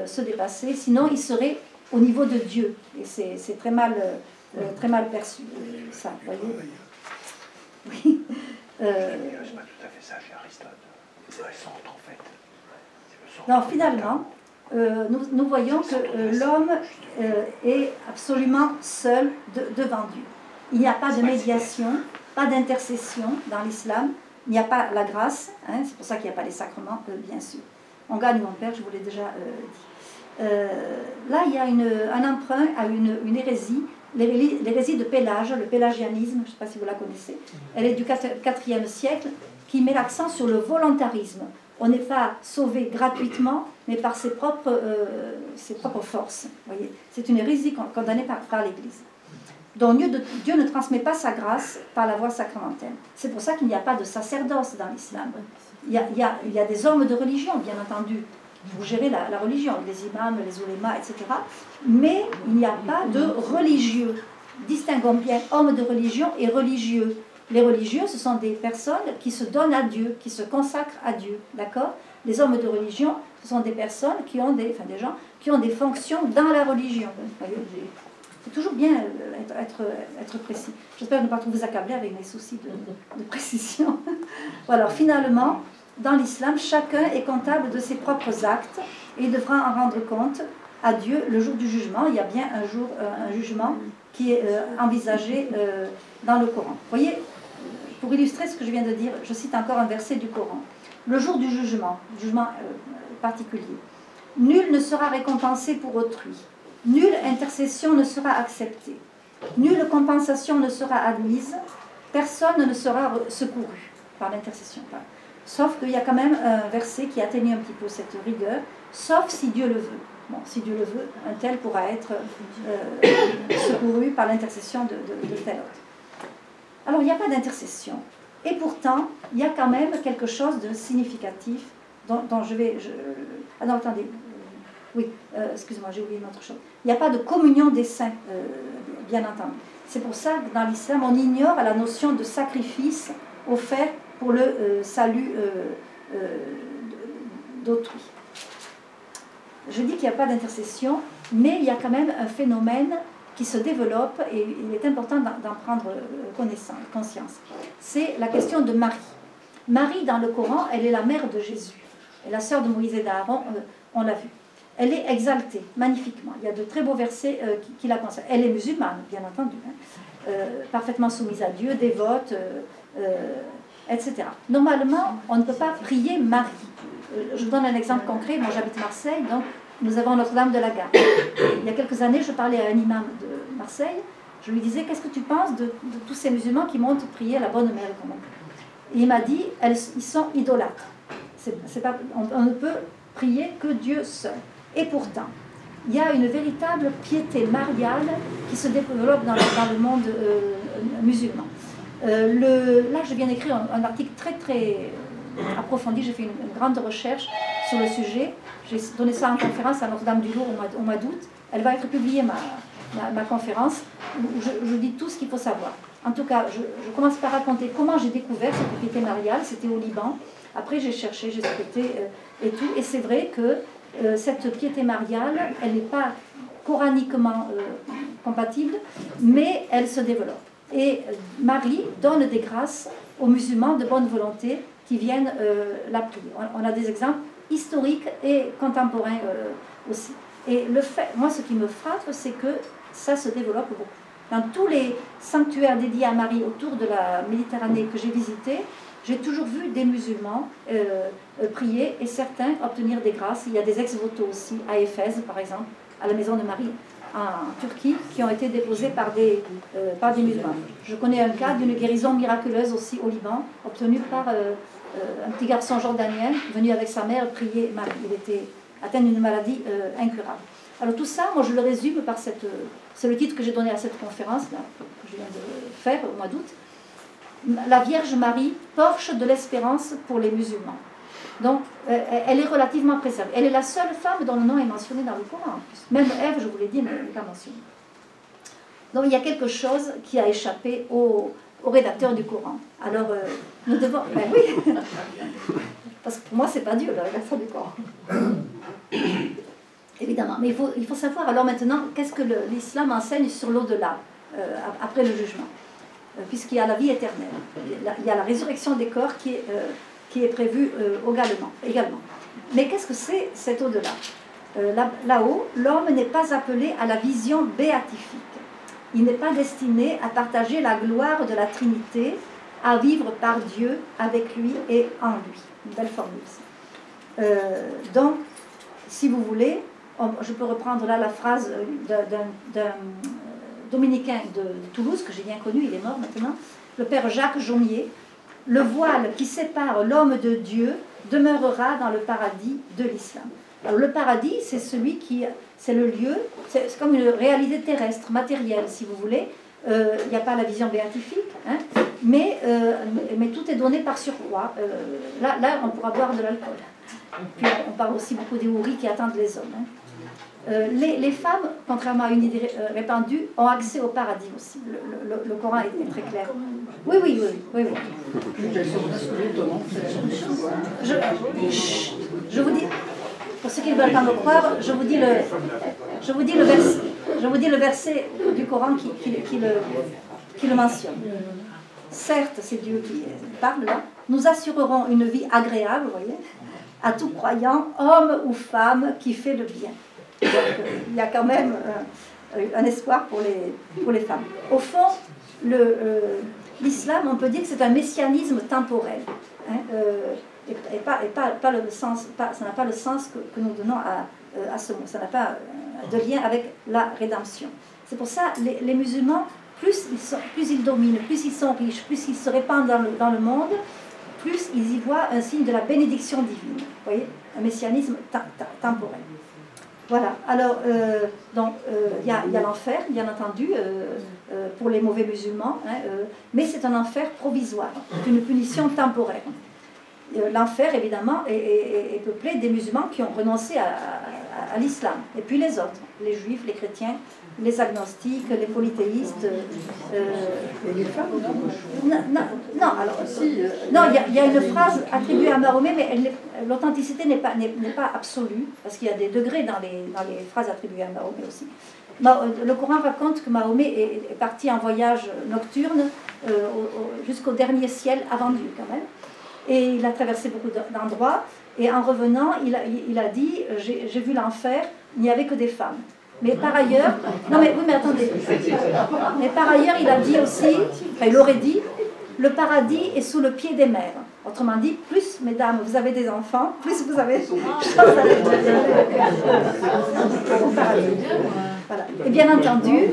se dépasser. Sinon, il serait au niveau de Dieu. Et c'est très mal perçu, ça. Vous voyez? Oui. C'est pas tout à fait ça chez Aristote. C'est le centre, en fait. Alors, finalement, nous voyons que l'homme est absolument seul devant Dieu. Il n'y a pas de médiation, pas d'intercession dans l'islam. Il n'y a pas la grâce, hein, c'est pour ça qu'il n'y a pas les sacrements, bien sûr. On gagne mon père, je vous l'ai déjà dit. Là, il y a un emprunt à une hérésie, l'hérésie de Pélage, le pélagianisme, je ne sais pas si vous la connaissez. Elle est du IVe siècle, qui met l'accent sur le volontarisme. On n'est pas sauvé gratuitement, mais par ses propres forces. Voyez, c'est une hérésie condamnée par l'Église. dont Dieu ne transmet pas sa grâce par la voie sacramentelle. C'est pour ça qu'il n'y a pas de sacerdoce dans l'islam. Il y a des hommes de religion, bien entendu, pour gérer la religion, les imams, les oulémas, etc. Mais il n'y a pas de religieux. Distinguons bien hommes de religion et religieux. Les religieux, ce sont des personnes qui se donnent à Dieu, qui se consacrent à Dieu, d'accord? Les hommes de religion, ce sont des personnes qui ont des gens qui ont des fonctions dans la religion. C'est toujours bien être précis. J'espère ne pas trop vous accabler avec mes soucis de précision. Voilà, alors, finalement, dans l'islam, chacun est comptable de ses propres actes et il devra en rendre compte à Dieu le jour du jugement. Il y a bien un jugement qui est envisagé dans le Coran. Vous voyez, pour illustrer ce que je viens de dire, je cite encore un verset du Coran. Le jour du jugement particulier. Nul ne sera récompensé pour autrui. Nulle intercession ne sera acceptée. Nulle compensation ne sera admise. Personne ne sera secouru par l'intercession. Sauf qu'il y a quand même un verset qui atténue un petit peu cette rigueur, sauf si Dieu le veut. Bon, si Dieu le veut, un tel pourra être secouru par l'intercession de tel autre. Alors, il n'y a pas d'intercession. Et pourtant, il y a quand même quelque chose de significatif dont je vais... Ah non, attendez. Oui, excusez-moi, j'ai oublié une autre chose. Il n'y a pas de communion des saints, bien entendu. C'est pour ça que dans l'islam, on ignore la notion de sacrifice offert pour le salut d'autrui. Je dis qu'il n'y a pas d'intercession, mais il y a quand même un phénomène qui se développe et il est important d'en prendre conscience. C'est la question de Marie. Marie, dans le Coran, elle est la mère de Jésus. Et la sœur de Moïse et d'Aaron, on l'a vu. Elle est exaltée, magnifiquement. Il y a de très beaux versets qui la concernent. Elle est musulmane, bien entendu, parfaitement soumise à Dieu, dévote, etc. Normalement, on ne peut pas prier Marie. Je vous donne un exemple concret. Moi, j'habite Marseille, donc nous avons Notre-Dame de la Garde. Il y a quelques années, je parlais à un imam de Marseille. Je lui disais, qu'est-ce que tu penses de tous ces musulmans qui montent prier la Bonne Mère? Et il m'a dit, ils sont idolâtres. On ne peut prier que Dieu seul. Et pourtant, il y a une véritable piété mariale qui se développe dans le monde musulman. Là, je viens d'écrire un article très très approfondi. J'ai fait une grande recherche sur le sujet. J'ai donné ça en conférence à Notre-Dame-du-Lourd au mois d'août. Elle va être publiée, ma conférence, où je dis tout ce qu'il faut savoir. En tout cas, je commence par raconter comment j'ai découvert cette piété mariale. C'était au Liban. Après, j'ai cherché, j'ai scruté et tout. Et c'est vrai que cette piété mariale, elle n'est pas coraniquement compatible, mais elle se développe. Et Marie donne des grâces aux musulmans de bonne volonté qui viennent la prier. On a des exemples historiques et contemporains aussi. Et moi, ce qui me frappe, c'est que ça se développe beaucoup. Dans tous les sanctuaires dédiés à Marie autour de la Méditerranée que j'ai visités, j'ai toujours vu des musulmans prier et certains obtenir des grâces. Il y a des ex-voto aussi, à Éphèse par exemple, à la maison de Marie en Turquie, qui ont été déposés par des musulmans. Je connais un cas d'une guérison miraculeuse aussi au Liban, obtenue par un petit garçon jordanien venu avec sa mère prier Marie. Il était atteint d'une maladie incurable. Alors tout ça, moi je le résume par c'est le titre que j'ai donné à cette conférence là, que je viens de faire au mois d'août. La Vierge Marie, porche de l'espérance pour les musulmans. Donc, elle est relativement préservée. Elle est la seule femme dont le nom est mentionné dans le Coran. En plus. Même Ève, je vous l'ai dit, n'est pas mentionnée. Donc, il y a quelque chose qui a échappé au rédacteur du Coran. Alors, nous devons... Ben oui, parce que pour moi, c'est pas Dieu, le rédacteur du Coran. Évidemment. Mais il faut savoir, alors maintenant, qu'est-ce que l'islam enseigne sur l'au-delà, après le jugement, puisqu'il y a la vie éternelle. Il y a la résurrection des corps qui est prévue également. Mais qu'est-ce que c'est cet au-delà? Là-haut, l'homme n'est pas appelé à la vision béatifique. Il n'est pas destiné à partager la gloire de la Trinité, à vivre par Dieu, avec lui et en lui. Une belle formule, ça. Donc, si vous voulez, je peux reprendre là la phrase d'un dominicain de Toulouse, que j'ai bien connu, il est mort maintenant, le père Jacques Jaumier. Le voile qui sépare l'homme de Dieu demeurera dans le paradis de l'islam. Alors le paradis, c'est le lieu, c'est comme une réalité terrestre, matérielle, si vous voulez, Il n'y a pas la vision béatifique, hein, mais tout est donné par surcroît. Là, on pourra boire de l'alcool. Puis on parle aussi beaucoup des houris qui attendent les hommes. Hein. Les femmes, contrairement à une idée répandue, ont accès au paradis aussi. Le Coran est très clair. Oui. Je vous dis, pour ceux qui ne veulent pas me croire, je vous dis le verset du Coran qui le mentionne. Certes, c'est Dieu qui parle là. Nous assurerons une vie agréable, vous voyez, à tout croyant, homme ou femme, qui fait le bien. Donc, il y a quand même un espoir pour les femmes. Au fond, l'islam, on peut dire que c'est un messianisme temporel. Hein, et pas le sens, ça n'a pas le sens que nous donnons à ce mot. Ça n'a pas de lien avec la rédemption. C'est pour ça les musulmans, plus ils dominent, plus ils sont riches, plus ils se répandent dans le monde, plus ils y voient un signe de la bénédiction divine. Vous voyez, un messianisme temporel. Voilà, alors, il y a l'enfer, bien entendu, pour les mauvais musulmans, hein, mais c'est un enfer provisoire, une punition temporaire. L'enfer, évidemment, est peuplé des musulmans qui ont renoncé à l'islam, et puis les autres, les juifs, les chrétiens, les agnostiques, les polythéistes. Et les femmes, non, alors, non, il y a une phrase attribuée à Mahomet, mais l'authenticité n'est pas absolue, parce qu'il y a des degrés dans les phrases attribuées à Mahomet aussi. Le Coran raconte que Mahomet est parti en voyage nocturne jusqu'au dernier ciel avant Dieu, quand même. Et il a traversé beaucoup d'endroits, et en revenant, il a dit « J'ai vu l'enfer, il n'y avait que des femmes ». Mais par ailleurs, mais attendez, mais par ailleurs il a dit aussi, enfin, il aurait dit, le paradis est sous le pied des mères. Autrement dit, plus, mesdames, vous avez des enfants, plus vous avez chance d'aller au paradis. Voilà. Et bien entendu,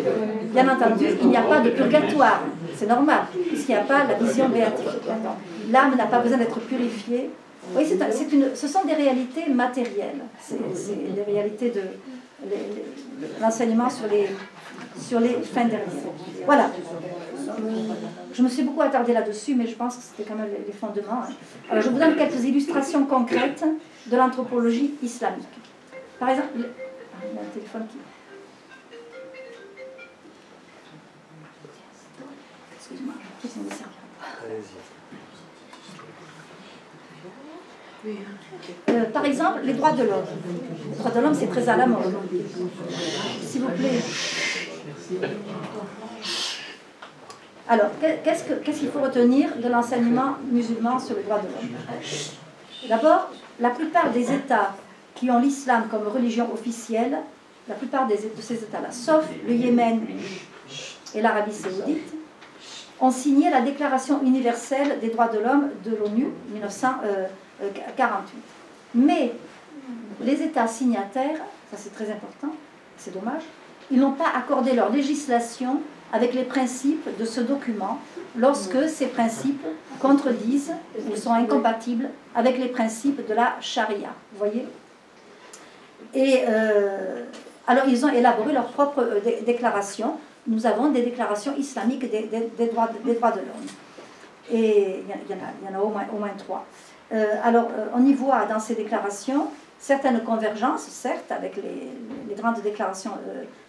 il n'y a pas de purgatoire, c'est normal, puisqu'il n'y a pas la vision béatifique. L'âme n'a pas besoin d'être purifiée. Oui, ce sont des réalités matérielles, c'est des réalités de l'enseignement sur les fins dernières. Voilà. Je me suis beaucoup attardée là-dessus, mais je pense que c'était quand même les fondements. Alors, je vous donne quelques illustrations concrètes de l'anthropologie islamique. Par exemple, il y a un téléphone qui... Excuse-moi, qu'est-ce que ça? Par exemple, les droits de l'homme. Les droits de l'homme, c'est très à la mode. S'il vous plaît. Alors, qu'est-ce qu'il faut retenir de l'enseignement musulman sur les droits de l'homme? D'abord, la plupart des États qui ont l'islam comme religion officielle, la plupart de ces États-là, sauf le Yémen et l'Arabie saoudite, ont signé la Déclaration universelle des droits de l'homme de l'ONU 1948. Mais les États signataires, ça c'est très important, c'est dommage, ils n'ont pas accordé leur législation avec les principes de ce document lorsque ces principes contredisent ou sont incompatibles avec les principes de la charia. Vous voyez? Et alors ils ont élaboré leur propre déclaration. Nous avons des déclarations islamiques des droits de l'homme. Et il y en a au moins 3. Alors, on y voit dans ces déclarations certaines convergences, certes, avec les grandes déclarations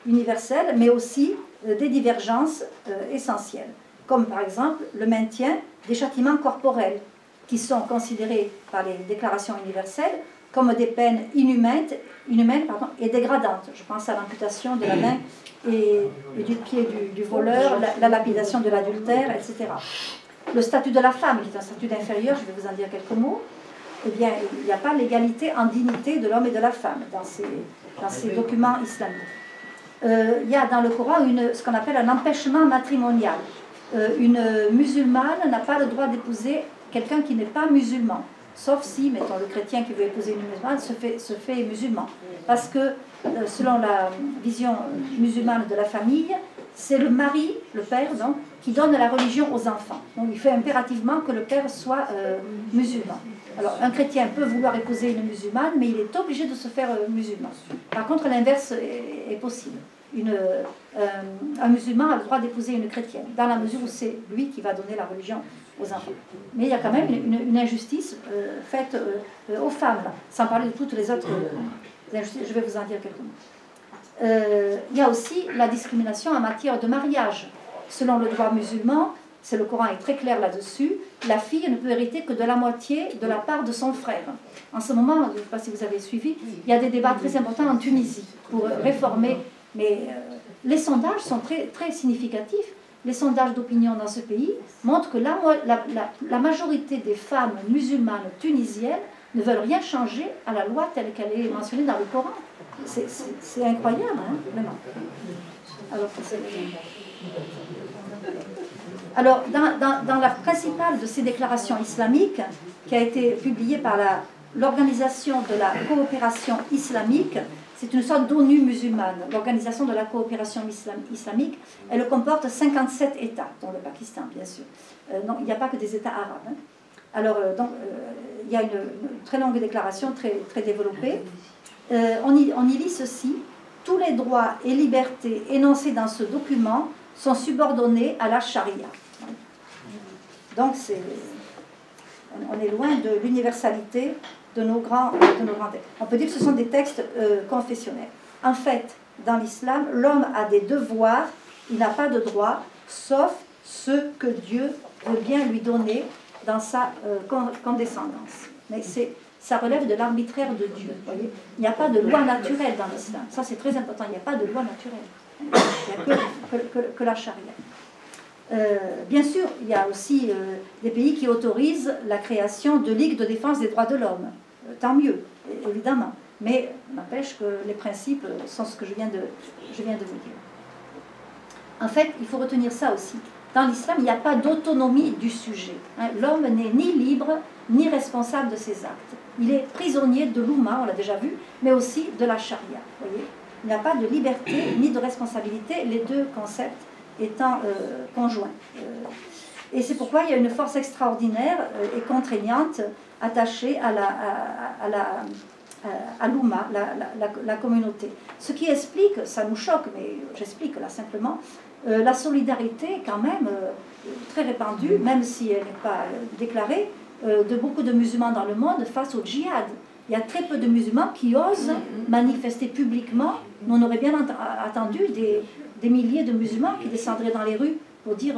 universelles, mais aussi des divergences essentielles, comme par exemple le maintien des châtiments corporels, qui sont considérés par les déclarations universelles comme des peines inhumaines et dégradantes. Je pense à l'amputation de la main et du pied du voleur, la lapidation de l'adultère, etc. Le statut de la femme, qui est un statut d'inférieur, je vais vous en dire quelques mots, eh bien, il n'y a pas l'égalité en dignité de l'homme et de la femme dans ces documents islamiques. Il y a dans le Coran ce qu'on appelle un empêchement matrimonial. Une musulmane n'a pas le droit d'épouser quelqu'un qui n'est pas musulman, sauf si, mettons, le chrétien qui veut épouser une musulmane se fait musulman. Parce que, selon la vision musulmane de la famille, c'est le mari, le père, donc, qui donne la religion aux enfants. Donc il fait impérativement que le père soit musulman. Alors un chrétien peut vouloir épouser une musulmane, mais il est obligé de se faire musulman. Par contre, l'inverse est possible. un musulman a le droit d'épouser une chrétienne, dans la mesure où c'est lui qui va donner la religion aux enfants. Mais il y a quand même une injustice faite aux femmes, là, sans parler de toutes les autres injustices. Je vais vous en dire quelques mots. Il y a aussi la discrimination en matière de mariage. Selon le droit musulman, le Coran est très clair là-dessus, la fille ne peut hériter que de la moitié de la part de son frère. En ce moment, je ne sais pas si vous avez suivi, il y a des débats très importants en Tunisie pour réformer, mais les sondages sont très, très significatifs. Les sondages d'opinion dans ce pays montrent que la majorité des femmes musulmanes tunisiennes ne veulent rien changer à la loi telle qu'elle est mentionnée dans le Coran. C'est incroyable, hein, vraiment. Alors, dans la principale de ces déclarations islamiques, qui a été publiée par l'Organisation de la coopération islamique, c'est une sorte d'ONU musulmane, l'Organisation de la coopération islamique, elle comporte 57 États, dont le Pakistan, bien sûr. Non, il n'y a pas que des États arabes. Hein. Alors, il y a une très longue déclaration, très, très développée. On y lit ceci: tous les droits et libertés énoncés dans ce document sont subordonnés à la charia. Donc, on est loin de l'universalité de nos grands textes. On peut dire que ce sont des textes confessionnels. En fait, dans l'islam, l'homme a des devoirs, il n'a pas de droits, sauf ceux que Dieu veut bien lui donner dans sa condescendance. Mais ça relève de l'arbitraire de Dieu. Voyez, il n'y a pas de loi naturelle dans l'islam. Ça, c'est très important. Il n'y a pas de loi naturelle. Il n'y a que la charia. Bien sûr, il y a aussi des pays qui autorisent la création de ligues de défense des droits de l'homme. Tant mieux, évidemment. Mais n'empêche que les principes sont ce que je viens de vous dire. En fait, il faut retenir ça aussi. Dans l'islam, il n'y a pas d'autonomie du sujet. Hein. L'homme n'est ni libre, ni responsable de ses actes. Il est prisonnier de l'oumma, on l'a déjà vu, mais aussi de la charia. Voyez, il n'y a pas de liberté ni de responsabilité, les deux concepts étant conjoints. Et c'est pourquoi il y a une force extraordinaire et contraignante attachée à l'oumma, la communauté. Ce qui explique, ça nous choque, mais j'explique là simplement, la solidarité quand même très répandue, même si elle n'est pas déclarée, de beaucoup de musulmans dans le monde face au djihad. Il y a très peu de musulmans qui osent manifester publiquement. On aurait bien attendu des milliers de musulmans qui descendraient dans les rues pour dire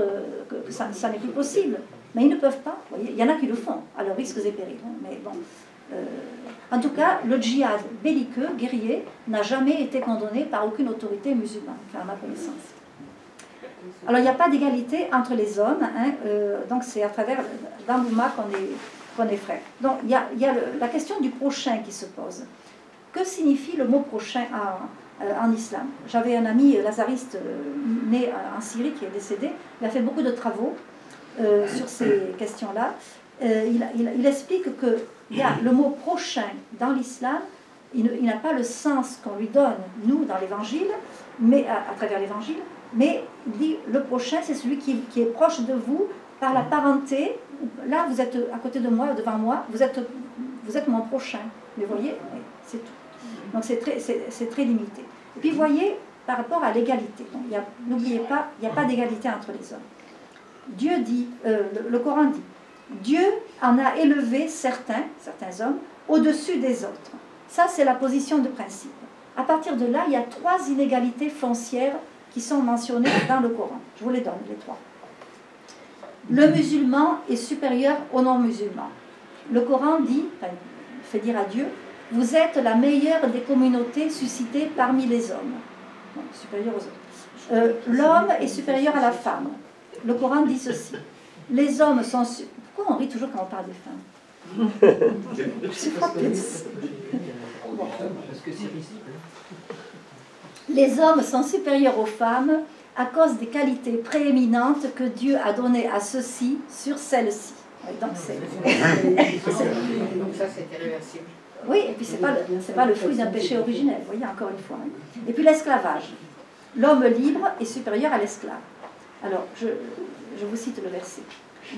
que ça n'est plus possible. Mais ils ne peuvent pas. Vous voyez, il y en a qui le font, à leurs risques et périls. Mais bon. En tout cas, le djihad belliqueux, guerrier, n'a jamais été condamné par aucune autorité musulmane, à ma connaissance. Alors, il n'y a pas d'égalité entre les hommes. Hein, donc, c'est à travers l'Ambouma qu'on est frères. Donc, il y a la question du prochain qui se pose. Que signifie le mot prochain en islam? J'avais un ami lazariste né en Syrie qui est décédé. Il a fait beaucoup de travaux sur ces questions-là. Il explique que le mot prochain dans l'islam, il n'a pas le sens qu'on lui donne, nous, dans l'évangile, mais à travers l'évangile, mais il dit le prochain, c'est celui qui est proche de vous par la parenté. Là, vous êtes à côté de moi, devant moi, vous êtes mon prochain. Mais vous voyez, c'est tout. Donc c'est très limité. Et puis, vous voyez, par rapport à l'égalité, n'oubliez pas, il n'y a pas d'égalité entre les hommes. Dieu dit, le Coran dit, Dieu en a élevé certains hommes au-dessus des autres. Ça, c'est la position de principe. À partir de là, il y a 3 inégalités foncières qui sont mentionnées dans le Coran. Je vous les donne, les 3. Le musulman est supérieur au non-musulman. Le Coran dit, fait dire à Dieu, vous êtes la meilleure des communautés suscitées parmi les hommes. Donc, supérieur aux autres. L'homme est supérieur à la femme. Le Coran dit ceci. Les hommes sont... Pourquoi on rit toujours quand on parle des femmes? Je suis frappée. Les hommes sont supérieurs aux femmes à cause des qualités prééminentes que Dieu a données à ceux-ci sur celles-ci. Donc ça, c'est irréversible. Oui, et puis c'est pas le fruit d'un péché originel, vous voyez, encore une fois. Hein. Et puis l'esclavage. L'homme libre est supérieur à l'esclave. Alors, je vous cite le verset.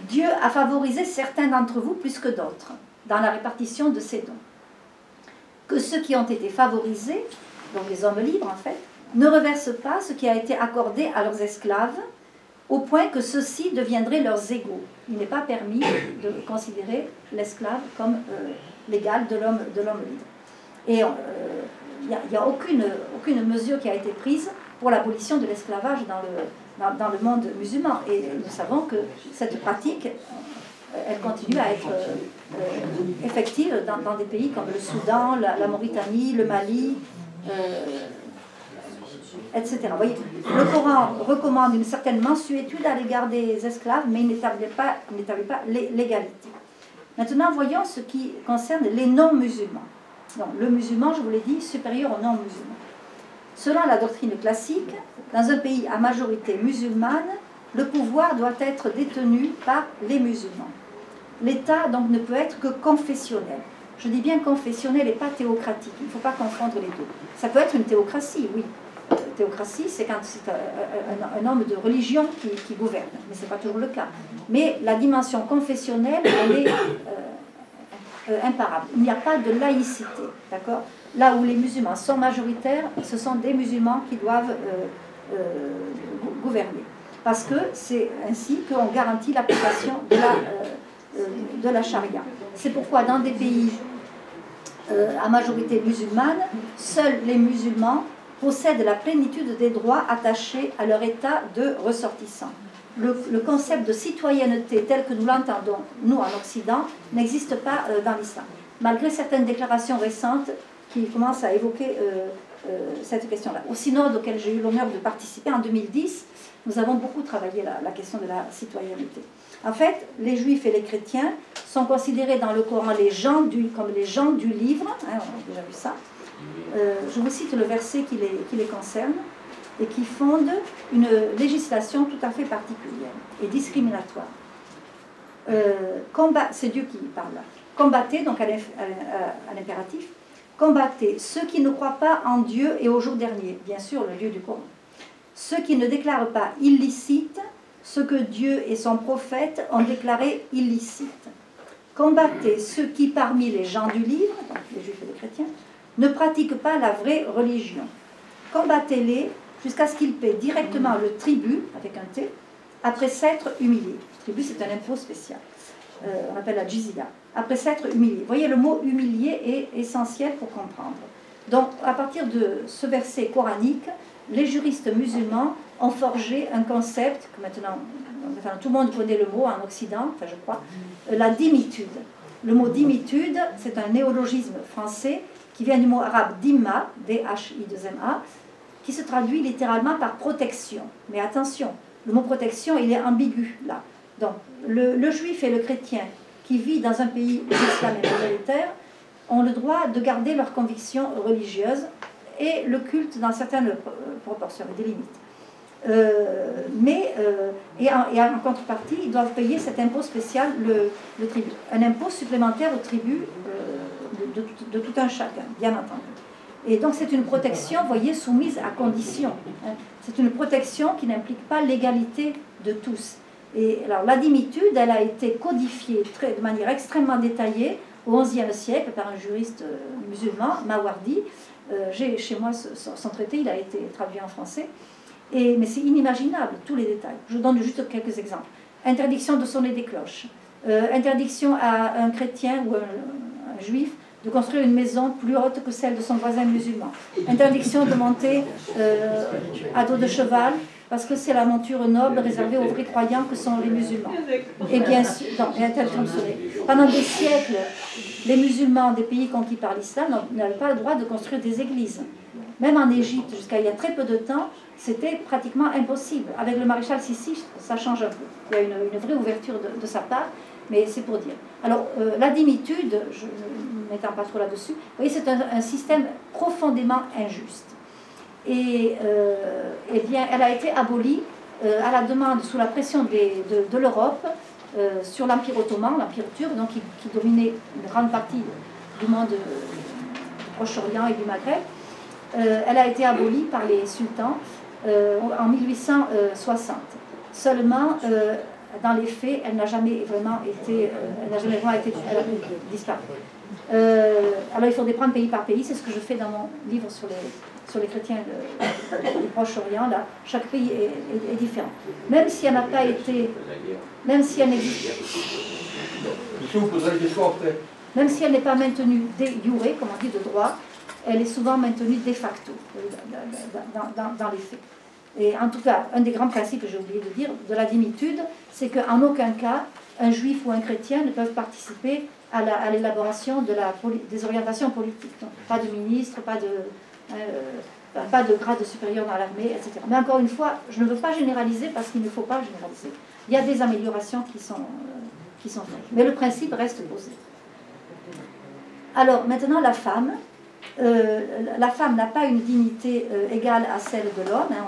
Dieu a favorisé certains d'entre vous plus que d'autres dans la répartition de ses dons. Que ceux qui ont été favorisés, donc les hommes libres en fait, ne reversent pas ce qui a été accordé à leurs esclaves, au point que ceux-ci deviendraient leurs égaux. Il n'est pas permis de considérer l'esclave comme l'égal de l'homme libre. Et il n'y a aucune mesure qui a été prise pour l'abolition de l'esclavage dans le monde musulman. Et nous savons que cette pratique, elle continue à être effective dans des pays comme le Soudan, la Mauritanie, le Mali, etc. Vous voyez, le Coran recommande une certaine mansuétude à l'égard des esclaves, mais il n'établit pas l'égalité. Maintenant, voyons ce qui concerne les non-musulmans. Donc, le musulman, je vous l'ai dit, supérieur aux non-musulmans. Selon la doctrine classique, dans un pays à majorité musulmane, le pouvoir doit être détenu par les musulmans. L'État, donc, ne peut être que confessionnel. Je dis bien confessionnel et pas théocratique. Il ne faut pas confondre les deux. Ça peut être une théocratie, oui. Théocratie, c'est quand c'est un homme de religion qui gouverne, mais ce n'est pas toujours le cas. Mais la dimension confessionnelle, elle est imparable. Il n'y a pas de laïcité, d'accord? Là où les musulmans sont majoritaires, ce sont des musulmans qui doivent gouverner. Parce que c'est ainsi qu'on garantit l'application de la charia. C'est pourquoi dans des pays à majorité musulmane, seuls les musulmans possèdent la plénitude des droits attachés à leur état de ressortissants. Le concept de citoyenneté tel que nous l'entendons, nous, en Occident, n'existe pas dans l'islam. Malgré certaines déclarations récentes qui commencent à évoquer cette question-là. Au synode auquel j'ai eu l'honneur de participer en 2010, nous avons beaucoup travaillé la question de la citoyenneté. En fait, les juifs et les chrétiens sont considérés dans le Coran comme les gens du livre, hein, on a déjà vu ça. Je vous cite le verset qui les concerne et qui fonde une législation tout à fait particulière et discriminatoire. C'est Dieu qui parle là. Combattez, donc à l'impératif, combattez ceux qui ne croient pas en Dieu et au jour dernier, bien sûr le Dieu du Coran. Ceux qui ne déclarent pas illicite ce que Dieu et son prophète ont déclaré illicite. Combattez ceux qui, parmi les gens du livre, donc les juifs et les chrétiens, ne pratiquent pas la vraie religion. Combattez-les jusqu'à ce qu'ils paient directement le tribut, avec un T, après s'être humiliés. Le tribut, c'est un impôt spécial. On appelle la jizya. Après s'être humilié. Vous voyez, le mot humilié est essentiel pour comprendre. Donc, à partir de ce verset coranique, les juristes musulmans ont forgé un concept que maintenant, tout le monde connaît le mot en Occident, enfin je crois, la dimitude. Le mot dimitude, c'est un néologisme français qui vient du mot arabe dimma, D-H-I-2-M-A, qui se traduit littéralement par protection. Mais attention, le mot protection, il est ambigu là. Donc, le juif et le chrétien qui vit dans un pays islam et majoritaire ont le droit de garder leurs convictions religieuses et le culte dans certaines proportions et des limites. Et en contrepartie, ils doivent payer cet impôt spécial, le tribut. Un impôt supplémentaire au tribut de tout un chacun, bien entendu. Et donc c'est une protection, vous voyez, soumise à condition. Hein. C'est une protection qui n'implique pas l'égalité de tous. Et alors la dimitude, elle a été codifiée de manière extrêmement détaillée au XIe siècle par un juriste musulman, Mawardi. J'ai chez moi son traité, il a été traduit en français. Mais c'est inimaginable, tous les détails. Je vous donne juste quelques exemples. Interdiction de sonner des cloches. Interdiction à un chrétien ou un juif de construire une maison plus haute que celle de son voisin musulman. Interdiction de monter à dos de cheval, parce que c'est la monture noble réservée aux vrais croyants que sont les musulmans. Et bien sûr, interdiction de sonner. Pendant des siècles, les musulmans des pays conquis par l'islam n'avaient pas le droit de construire des églises. Même en Égypte, jusqu'à il y a très peu de temps, c'était pratiquement impossible. Avec le maréchal Sissi, ça change un peu. Il y a une vraie ouverture de sa part, mais c'est pour dire. Alors, la dimitude, je ne m'étends pas trop là-dessus, vous voyez, c'est un système profondément injuste. Et bien, elle a été abolie à la demande, sous la pression de l'Europe, sur l'Empire ottoman, l'Empire turc, donc qui dominait une grande partie du monde du Proche-Orient et du Maghreb. Elle a été abolie par les sultans en 1860. Seulement, dans les faits, elle n'a jamais vraiment été, elle a disparu. Alors il faudrait prendre pays par pays, c'est ce que je fais dans mon livre sur les chrétiens du Proche-Orient. Là, chaque pays est différent. Même si elle n'a pas été, même si elle n'existe, Monsieur, vous poserez la question après. même si elle n'est pas maintenue de jure, comme on dit de droit, elle est souvent maintenue de facto dans les faits. Et en tout cas, un des grands principes, j'ai oublié de dire, de la dimitude, c'est qu'en aucun cas, un juif ou un chrétien ne peuvent participer à l'élaboration des orientations politiques. Donc, pas de ministre, pas de grade supérieur dans l'armée, etc. Mais encore une fois, je ne veux pas généraliser parce qu'il ne faut pas généraliser. Il y a des améliorations qui sont faites. Mais le principe reste posé. Alors, maintenant, la femme. La femme n'a pas une dignité égale à celle de l'homme. Hein.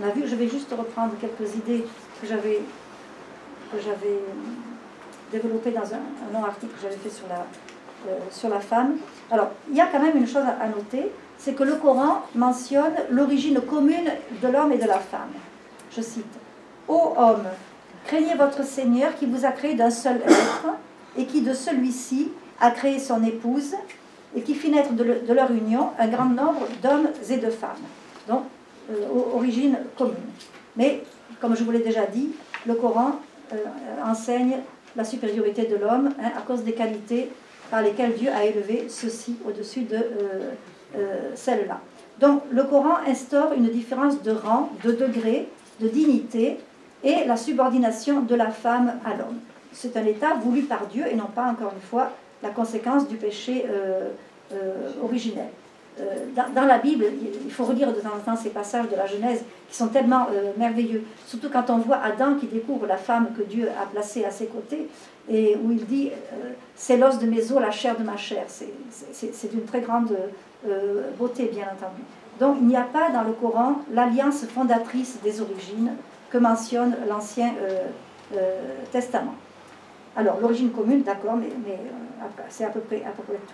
On a vu, je vais juste reprendre quelques idées que j'avais développées dans un long article que j'avais fait sur la femme. Alors, il y a quand même une chose à noter, c'est que le Coran mentionne l'origine commune de l'homme et de la femme. Je cite, « Ô homme, craignez votre Seigneur qui vous a créé d'un seul être et qui de celui-ci a créé son épouse et qui fit naître de leur union un grand nombre d'hommes et de femmes. » Donc, origine commune. Mais, comme je vous l'ai déjà dit, le Coran enseigne la supériorité de l'homme à cause des qualités par lesquelles Dieu a élevé ceux-ci au-dessus de celles-là. Donc, le Coran instaure une différence de rang, de degré, de dignité et la subordination de la femme à l'homme. C'est un état voulu par Dieu et non pas, encore une fois, la conséquence du péché originel. Dans la Bible, il faut relire de temps en temps ces passages de la Genèse qui sont tellement merveilleux. Surtout quand on voit Adam qui découvre la femme que Dieu a placée à ses côtés et où il dit c'est l'os de mes os, la chair de ma chair. C'est d'une très grande beauté, bien entendu. Donc il n'y a pas dans le Coran l'alliance fondatrice des origines que mentionne l'Ancien Testament. Alors l'origine commune, d'accord, mais c'est à peu près tout.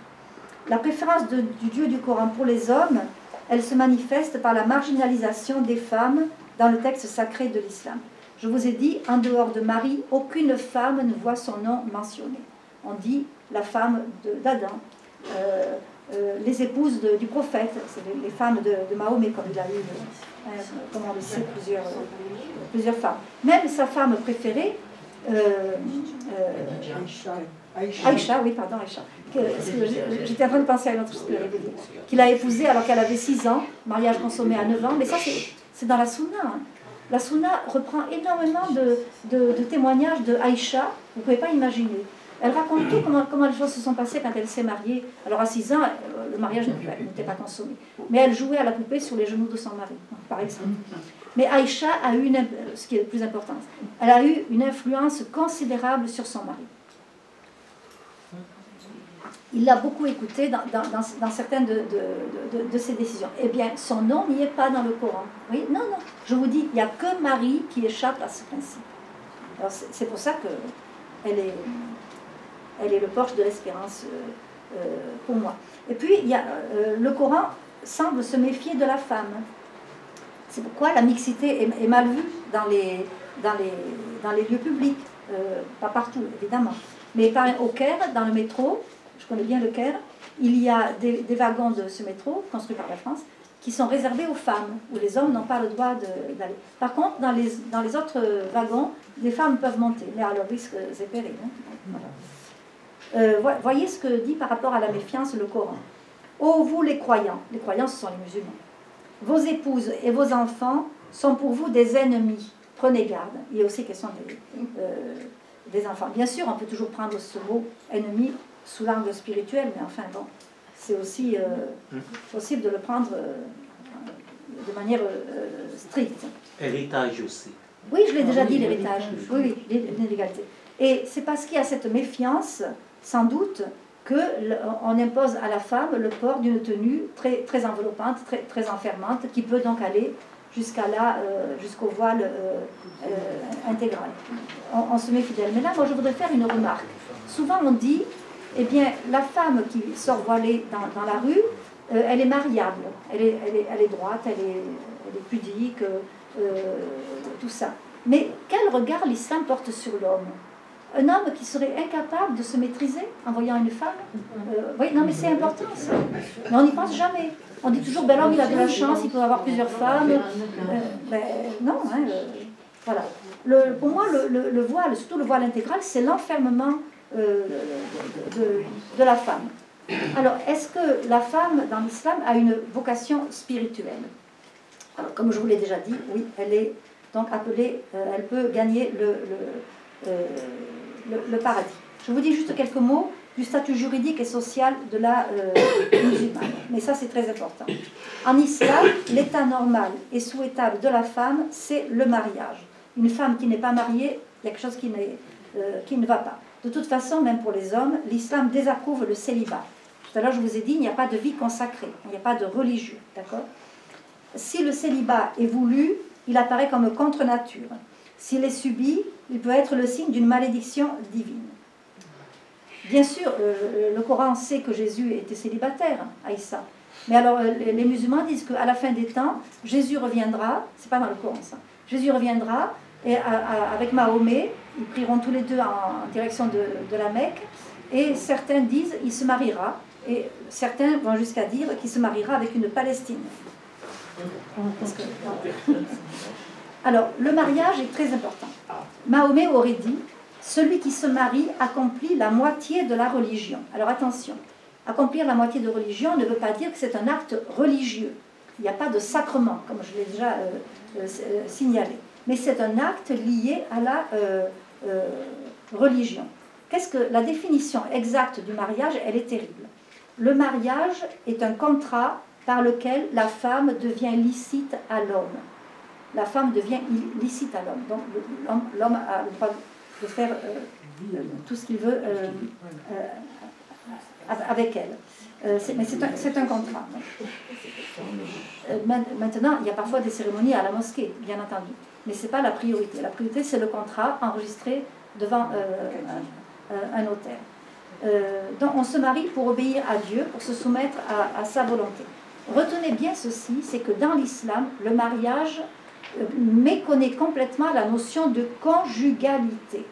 La préférence du Dieu du Coran pour les hommes, elle se manifeste par la marginalisation des femmes dans le texte sacré de l'islam. Je vous ai dit, en dehors de Marie, aucune femme ne voit son nom mentionné. On dit la femme d'Adam, les épouses du prophète, c'est les femmes de Mahomet, comme il a eu, comme on le sait, plusieurs femmes. Même sa femme préférée, Aïcha, oui, pardon, Aïcha. J'étais en train de penser à une autre chose qu'il a épousée alors qu'elle avait 6 ans, mariage consommé à 9 ans, mais ça c'est dans la Sunna. Hein. La Sunna reprend énormément de témoignages de Aïcha, vous ne pouvez pas imaginer. Elle raconte tout, comment les choses se sont passées quand elle s'est mariée. Alors à 6 ans, le mariage n'était pas consommé. Mais elle jouait à la poupée sur les genoux de son mari, par exemple. Mais Aïcha a eu, ce qui est le plus important, elle a eu une influence considérable sur son mari. Il l'a beaucoup écouté dans certaines de ses décisions. Eh bien, son nom n'y est pas dans le Coran. Oui, non. Je vous dis, il n'y a que Marie qui échappe à ce principe. Alors, c'est pour ça qu'elle est le porche de l'espérance pour moi. Et puis, le Coran semble se méfier de la femme. C'est pourquoi la mixité est mal vue dans les lieux publics. Pas partout, évidemment. Mais au Caire, dans le métro, je connais bien le Caire, il y a des wagons de ce métro, construits par la France, qui sont réservés aux femmes, où les hommes n'ont pas le droit d'aller. Par contre, dans les autres wagons, les femmes peuvent monter, mais à leur risque et péril. Voilà. Voyez ce que dit par rapport à la méfiance le Coran. Ô vous les croyants, ce sont les musulmans, vos épouses et vos enfants sont pour vous des ennemis. Prenez garde. Il y a aussi question des enfants. Bien sûr, on peut toujours prendre ce mot ennemi sous l'angle spirituel, mais enfin bon, c'est aussi possible de le prendre de manière stricte. Héritage aussi. Oui, je l'ai déjà dit, l'héritage. Oui, l'égalité. Et c'est parce qu'il y a cette méfiance, sans doute, qu'on impose à la femme le port d'une tenue très, très enveloppante, très, très enfermante, qui peut donc aller jusqu'au voile intégral. On se méfie d'elle. Mais là, moi, je voudrais faire une remarque. Souvent, on dit, eh bien, la femme qui sort voilée dans la rue, elle est mariable, elle est droite, elle est pudique, tout ça. Mais quel regard l'islam porte sur l'homme? Un homme qui serait incapable de se maîtriser en voyant une femme? Oui, non, mais c'est important ça. Mais on n'y pense jamais. On dit toujours, ben l'homme il a de la chance, il peut avoir plusieurs femmes. Ben, non, hein, voilà. Pour moi, le voile, surtout le voile intégral, c'est l'enfermement de la femme. Alors, est-ce que la femme dans l'islam a une vocation spirituelle? Alors, comme je vous l'ai déjà dit, oui, elle est donc appelée, elle peut gagner le paradis. Je vous dis juste quelques mots du statut juridique et social de la musulmane. Mais ça, c'est très important. En islam, l'état normal et souhaitable de la femme, c'est le mariage. Une femme qui n'est pas mariée, il y a quelque chose qui ne va pas. De toute façon, même pour les hommes, l'islam désapprouve le célibat. Tout à l'heure, je vous ai dit, il n'y a pas de vie consacrée, il n'y a pas de religieux, d'accord? Si le célibat est voulu, il apparaît comme contre-nature. S'il est subi, il peut être le signe d'une malédiction divine. Bien sûr, le Coran sait que Jésus était célibataire, Aïssa. Mais alors, les musulmans disent qu'à la fin des temps, Jésus reviendra, c'est pas dans le Coran ça, Jésus reviendra, et avec Mahomet, ils prieront tous les deux en direction de la Mecque, et certains disent qu'il se mariera, et certains vont jusqu'à dire qu'il se mariera avec une Palestine. Alors, le mariage est très important. Mahomet aurait dit, celui qui se marie accomplit la moitié de la religion. Alors attention, accomplir la moitié de religion ne veut pas dire que c'est un acte religieux. Il n'y a pas de sacrement, comme je l'ai déjà signalé. Mais c'est un acte lié à la religion. Qu'est-ce que la définition exacte du mariage? Elle est terrible. Le mariage est un contrat par lequel la femme devient licite à l'homme. La femme devient licite à l'homme. Donc l'homme a le droit de faire tout ce qu'il veut avec elle. Mais c'est un contrat. Maintenant, il y a parfois des cérémonies à la mosquée, bien entendu. Mais ce n'est pas la priorité. La priorité, c'est le contrat enregistré devant un notaire. Donc on se marie pour obéir à Dieu, pour se soumettre à sa volonté. Retenez bien ceci, c'est que dans l'islam, le mariage méconnaît complètement la notion de conjugalité,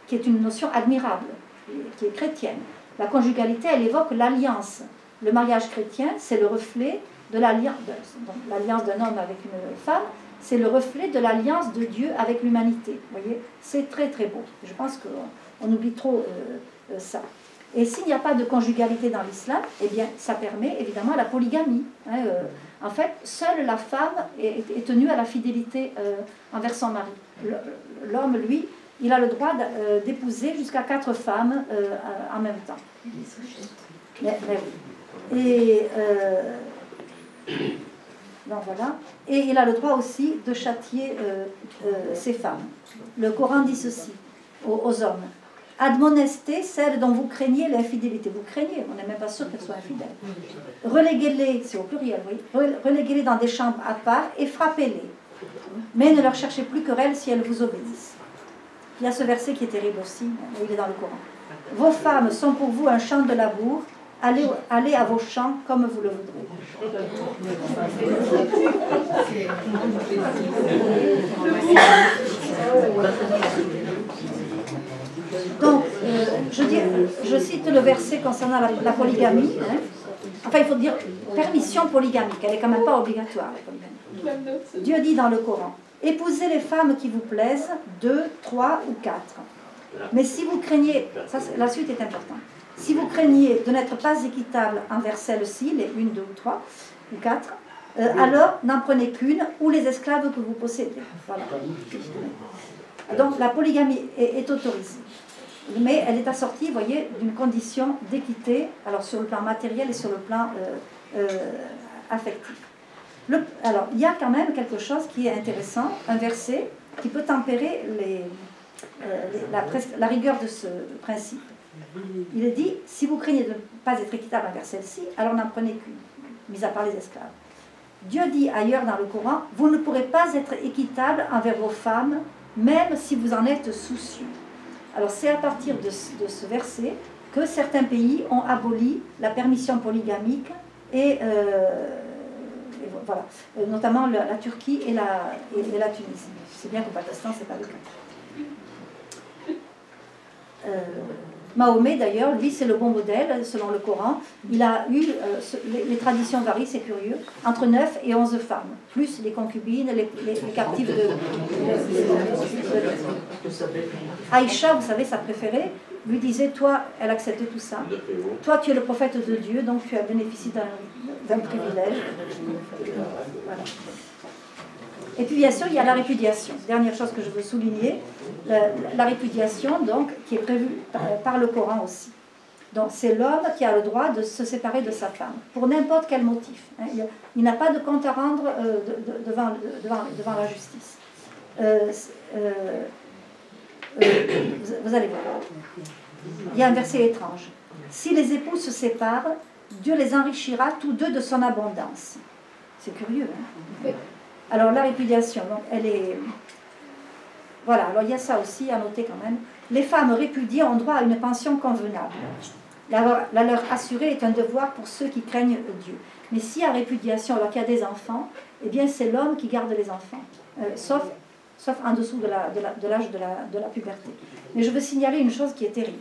qui est une notion admirable, qui est chrétienne. La conjugalité, elle évoque l'alliance. Le mariage chrétien, c'est le reflet de l'alliance d'un homme avec une femme, c'est le reflet de l'alliance de Dieu avec l'humanité. Vous voyez, c'est très très beau. Je pense qu'on oublie trop ça. Et s'il n'y a pas de conjugalité dans l'islam, eh bien, ça permet évidemment la polygamie. En fait, seule la femme est tenue à la fidélité envers son mari. L'homme, lui, il a le droit d'épouser jusqu'à 4 femmes en même temps. Mais oui. Et donc voilà. Et il a le droit aussi de châtier ces femmes. Le Coran dit ceci aux hommes. Admonestez celles dont vous craignez l'infidélité. Vous craignez, on n'est même pas sûr qu'elles soient infidèles. Reléguez-les, c'est au pluriel, oui. Reléguez-les dans des chambres à part et frappez-les. Mais ne leur cherchez plus querelle si elles vous obéissent. Il y a ce verset qui est terrible aussi, il est dans le Coran. Vos femmes sont pour vous un champ de labour. Allez à vos champs comme vous le voudrez. Donc, je cite le verset concernant la polygamie. Enfin, il faut dire permission polygamique. Elle n'est quand même pas obligatoire, la polygamie. Dieu dit dans le Coran, épousez les femmes qui vous plaisent, 2, 3 ou 4. Mais si vous craignez, la suite est importante. Si vous craignez de n'être pas équitable envers celles-ci, les 1, 2 ou 3 ou 4, alors n'en prenez qu'une ou les esclaves que vous possédez. Voilà. Donc la polygamie est autorisée. Mais elle est assortie, vous voyez, d'une condition d'équité, alors sur le plan matériel et sur le plan affectif. Alors, il y a quand même quelque chose qui est intéressant, un verset qui peut tempérer la rigueur de ce principe. Il est dit, si vous craignez de ne pas être équitable envers celle-ci, alors n'en prenez qu'une, mis à part les esclaves. Dieu dit ailleurs dans le Coran, vous ne pourrez pas être équitable envers vos femmes, même si vous en êtes soucieux. Alors c'est à partir de ce verset que certains pays ont aboli la permission polygamique et voilà. Notamment la Turquie et la Tunisie. C'est bien qu'au Pakistan, ce n'est pas le cas. Mahomet, d'ailleurs, lui, c'est le bon modèle, selon le Coran. Il a eu, les traditions varient, c'est curieux, entre 9 et 11 femmes, plus les concubines, les captives de... Aïcha, vous savez, sa préférée, lui disait, toi, elle acceptait tout ça. Toi, tu es le prophète de Dieu, donc tu as bénéficié d'un privilège. Voilà. Et puis bien sûr, il y a la répudiation. Dernière chose que je veux souligner, la répudiation, donc, qui est prévue par le Coran aussi. Donc c'est l'homme qui a le droit de se séparer de sa femme, pour n'importe quel motif. Hein. Il n'a pas de compte à rendre devant la justice. Vous allez voir. Il y a un verset étrange. Si les époux se séparent, Dieu les enrichira tous deux de son abondance. C'est curieux, hein? Alors la répudiation, donc, elle est... Voilà, alors il y a ça aussi à noter quand même. Les femmes répudiées ont droit à une pension convenable. La leur assurer est un devoir pour ceux qui craignent Dieu. Mais s'il y a répudiation alors qu'il y a des enfants, eh bien c'est l'homme qui garde les enfants, sauf en dessous de l'âge de la puberté. Mais je veux signaler une chose qui est terrible.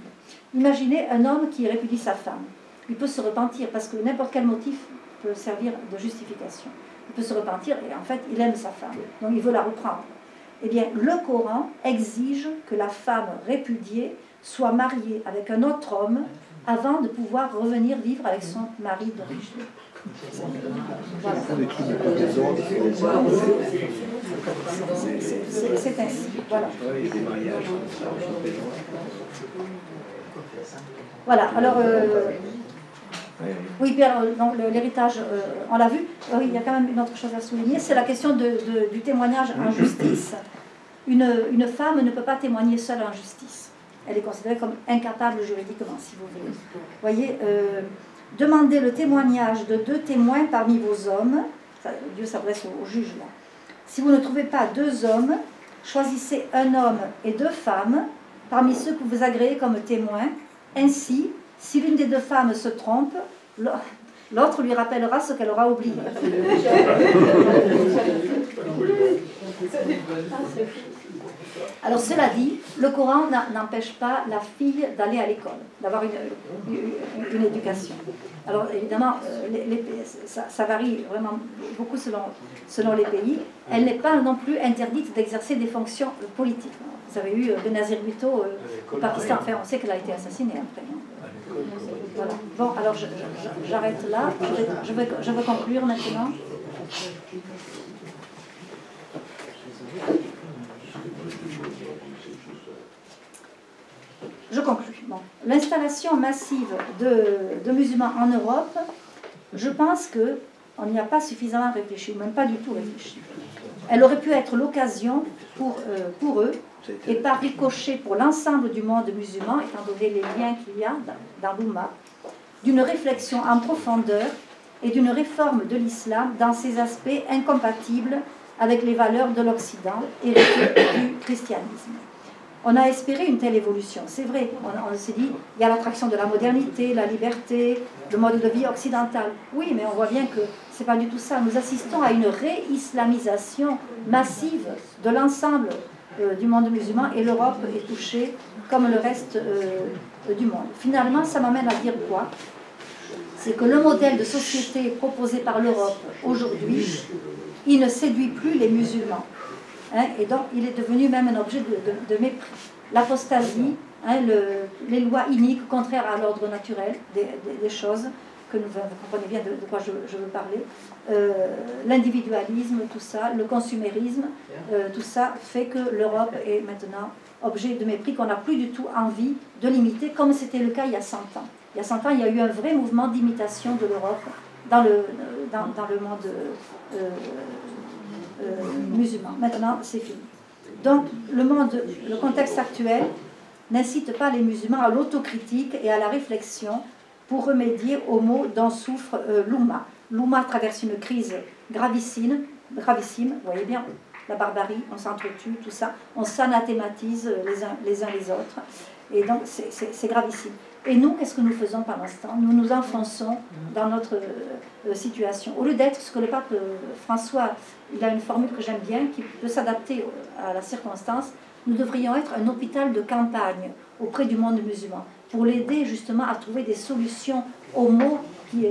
Imaginez un homme qui répudie sa femme. Il peut se repentir parce que n'importe quel motif peut servir de justification. Il peut se repentir et en fait il aime sa femme, donc il veut la reprendre. Eh bien le Coran exige que la femme répudiée soit mariée avec un autre homme avant de pouvoir revenir vivre avec son mari d'origine. Voilà. C'est ainsi. Voilà. Voilà, alors... Oui, puis alors, l'héritage, on l'a vu. Oui, il y a quand même une autre chose à souligner, c'est la question du témoignage en justice. Une femme ne peut pas témoigner seule en justice. Elle est considérée comme incapable juridiquement, si vous voulez. Vous voyez, demandez le témoignage de 2 témoins parmi vos hommes. Dieu s'adresse au juge là. Si vous ne trouvez pas 2 hommes, choisissez un homme et 2 femmes parmi ceux que vous agréez comme témoins. Ainsi, si l'une des 2 femmes se trompe, l'autre lui rappellera ce qu'elle aura oublié. Alors cela dit, le Coran n'empêche pas la fille d'aller à l'école, d'avoir une éducation. Alors évidemment, ça varie vraiment beaucoup selon les pays. Elle n'est pas non plus interdite d'exercer des fonctions politiques. Vous avez eu Benazir Bhutto au Pakistan, enfin on sait qu'elle a été assassinée après. Voilà. Bon, alors j'arrête là. Je veux conclure maintenant. Je conclus. Bon. L'installation massive de musulmans en Europe, je pense qu'on n'y a pas suffisamment réfléchi, même pas du tout réfléchi. Elle aurait pu être l'occasion pour eux, et par ricochet pour l'ensemble du monde musulman, étant donné les liens qu'il y a dans l'Oumma, d'une réflexion en profondeur et d'une réforme de l'islam dans ses aspects incompatibles avec les valeurs de l'Occident et du christianisme. On a espéré une telle évolution, c'est vrai, on s'est dit, il y a l'attraction de la modernité, la liberté, le mode de vie occidental. Oui, mais on voit bien que ce n'est pas du tout ça. Nous assistons à une réislamisation massive de l'ensemble du monde musulman et l'Europe est touchée comme le reste du monde. Finalement, ça m'amène à dire quoi? C'est que le modèle de société proposé par l'Europe aujourd'hui, il ne séduit plus les musulmans. Hein, et donc, il est devenu même un objet de mépris. L'apostasie, hein, les lois iniques, contraires à l'ordre naturel des choses, que vous comprenez bien de quoi je veux parler, l'individualisme, tout ça, le consumérisme, tout ça fait que l'Europe est maintenant objet de mépris qu'on n'a plus du tout envie de limiter, comme c'était le cas il y a 100 ans. Il y a 100 ans, il y a eu un vrai mouvement d'imitation de l'Europe dans le monde musulman. Maintenant, c'est fini. Donc, le contexte actuel n'incite pas les musulmans à l'autocritique et à la réflexion pour remédier aux maux dont souffre l'Oumma. L'Oumma traverse une crise gravissime, vous voyez bien, la barbarie, on s'entretue, tout ça, on s'anathématise les uns les autres. Et donc c'est gravissime. Et nous, qu'est-ce que nous faisons pendant ce temps? Nous nous enfonçons dans notre situation. Au lieu d'être ce que le pape François, il a une formule que j'aime bien, qui peut s'adapter à la circonstance, nous devrions être un hôpital de campagne auprès du monde musulman, pour l'aider justement à trouver des solutions aux maux qui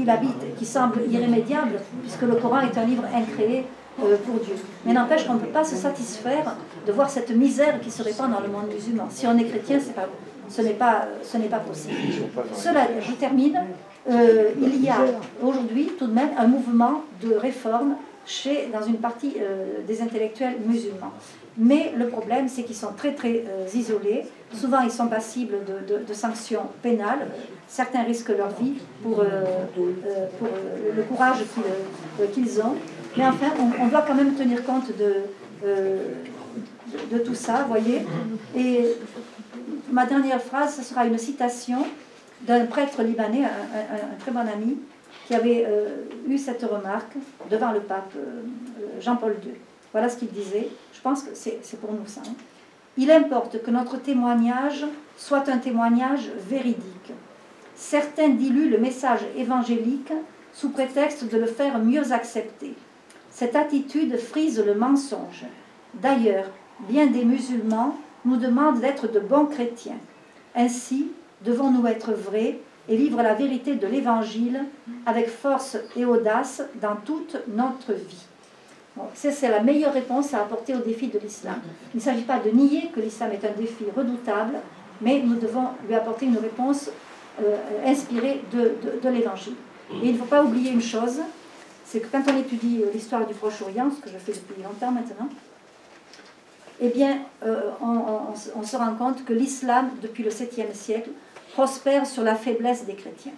l'habitent, qui semblent irrémédiables, puisque le Coran est un livre incréé pour Dieu. Mais n'empêche qu'on ne peut pas se satisfaire de voir cette misère qui se répand dans le monde musulman. Si on est chrétien, ce n'est pas possible. Cela, je termine. Il y a aujourd'hui tout de même un mouvement de réforme dans une partie des intellectuels musulmans. Mais le problème, c'est qu'ils sont très très isolés. Souvent, ils sont passibles de sanctions pénales. Certains risquent leur vie pour le courage qu'ils ont. Mais enfin, on doit quand même tenir compte de tout ça, voyez. Et ma dernière phrase, ce sera une citation d'un prêtre libanais, un très bon ami, qui avait eu cette remarque devant le pape Jean-Paul II. Voilà ce qu'il disait. Je pense que c'est pour nous ça. Hein. Il importe que notre témoignage soit un témoignage véridique. Certains diluent le message évangélique sous prétexte de le faire mieux accepter. Cette attitude frise le mensonge. D'ailleurs, bien des musulmans nous demandent d'être de bons chrétiens. Ainsi, devons-nous être vrais et vivre la vérité de l'Évangile avec force et audace dans toute notre vie. Bon, c'est la meilleure réponse à apporter au défi de l'islam. Il ne s'agit pas de nier que l'islam est un défi redoutable, mais nous devons lui apporter une réponse inspirée de l'Évangile. Et il ne faut pas oublier une chose, c'est que quand on étudie l'histoire du Proche-Orient, ce que je fais depuis longtemps maintenant, eh bien, on se rend compte que l'islam, depuis le 7e siècle, prospère sur la faiblesse des chrétiens.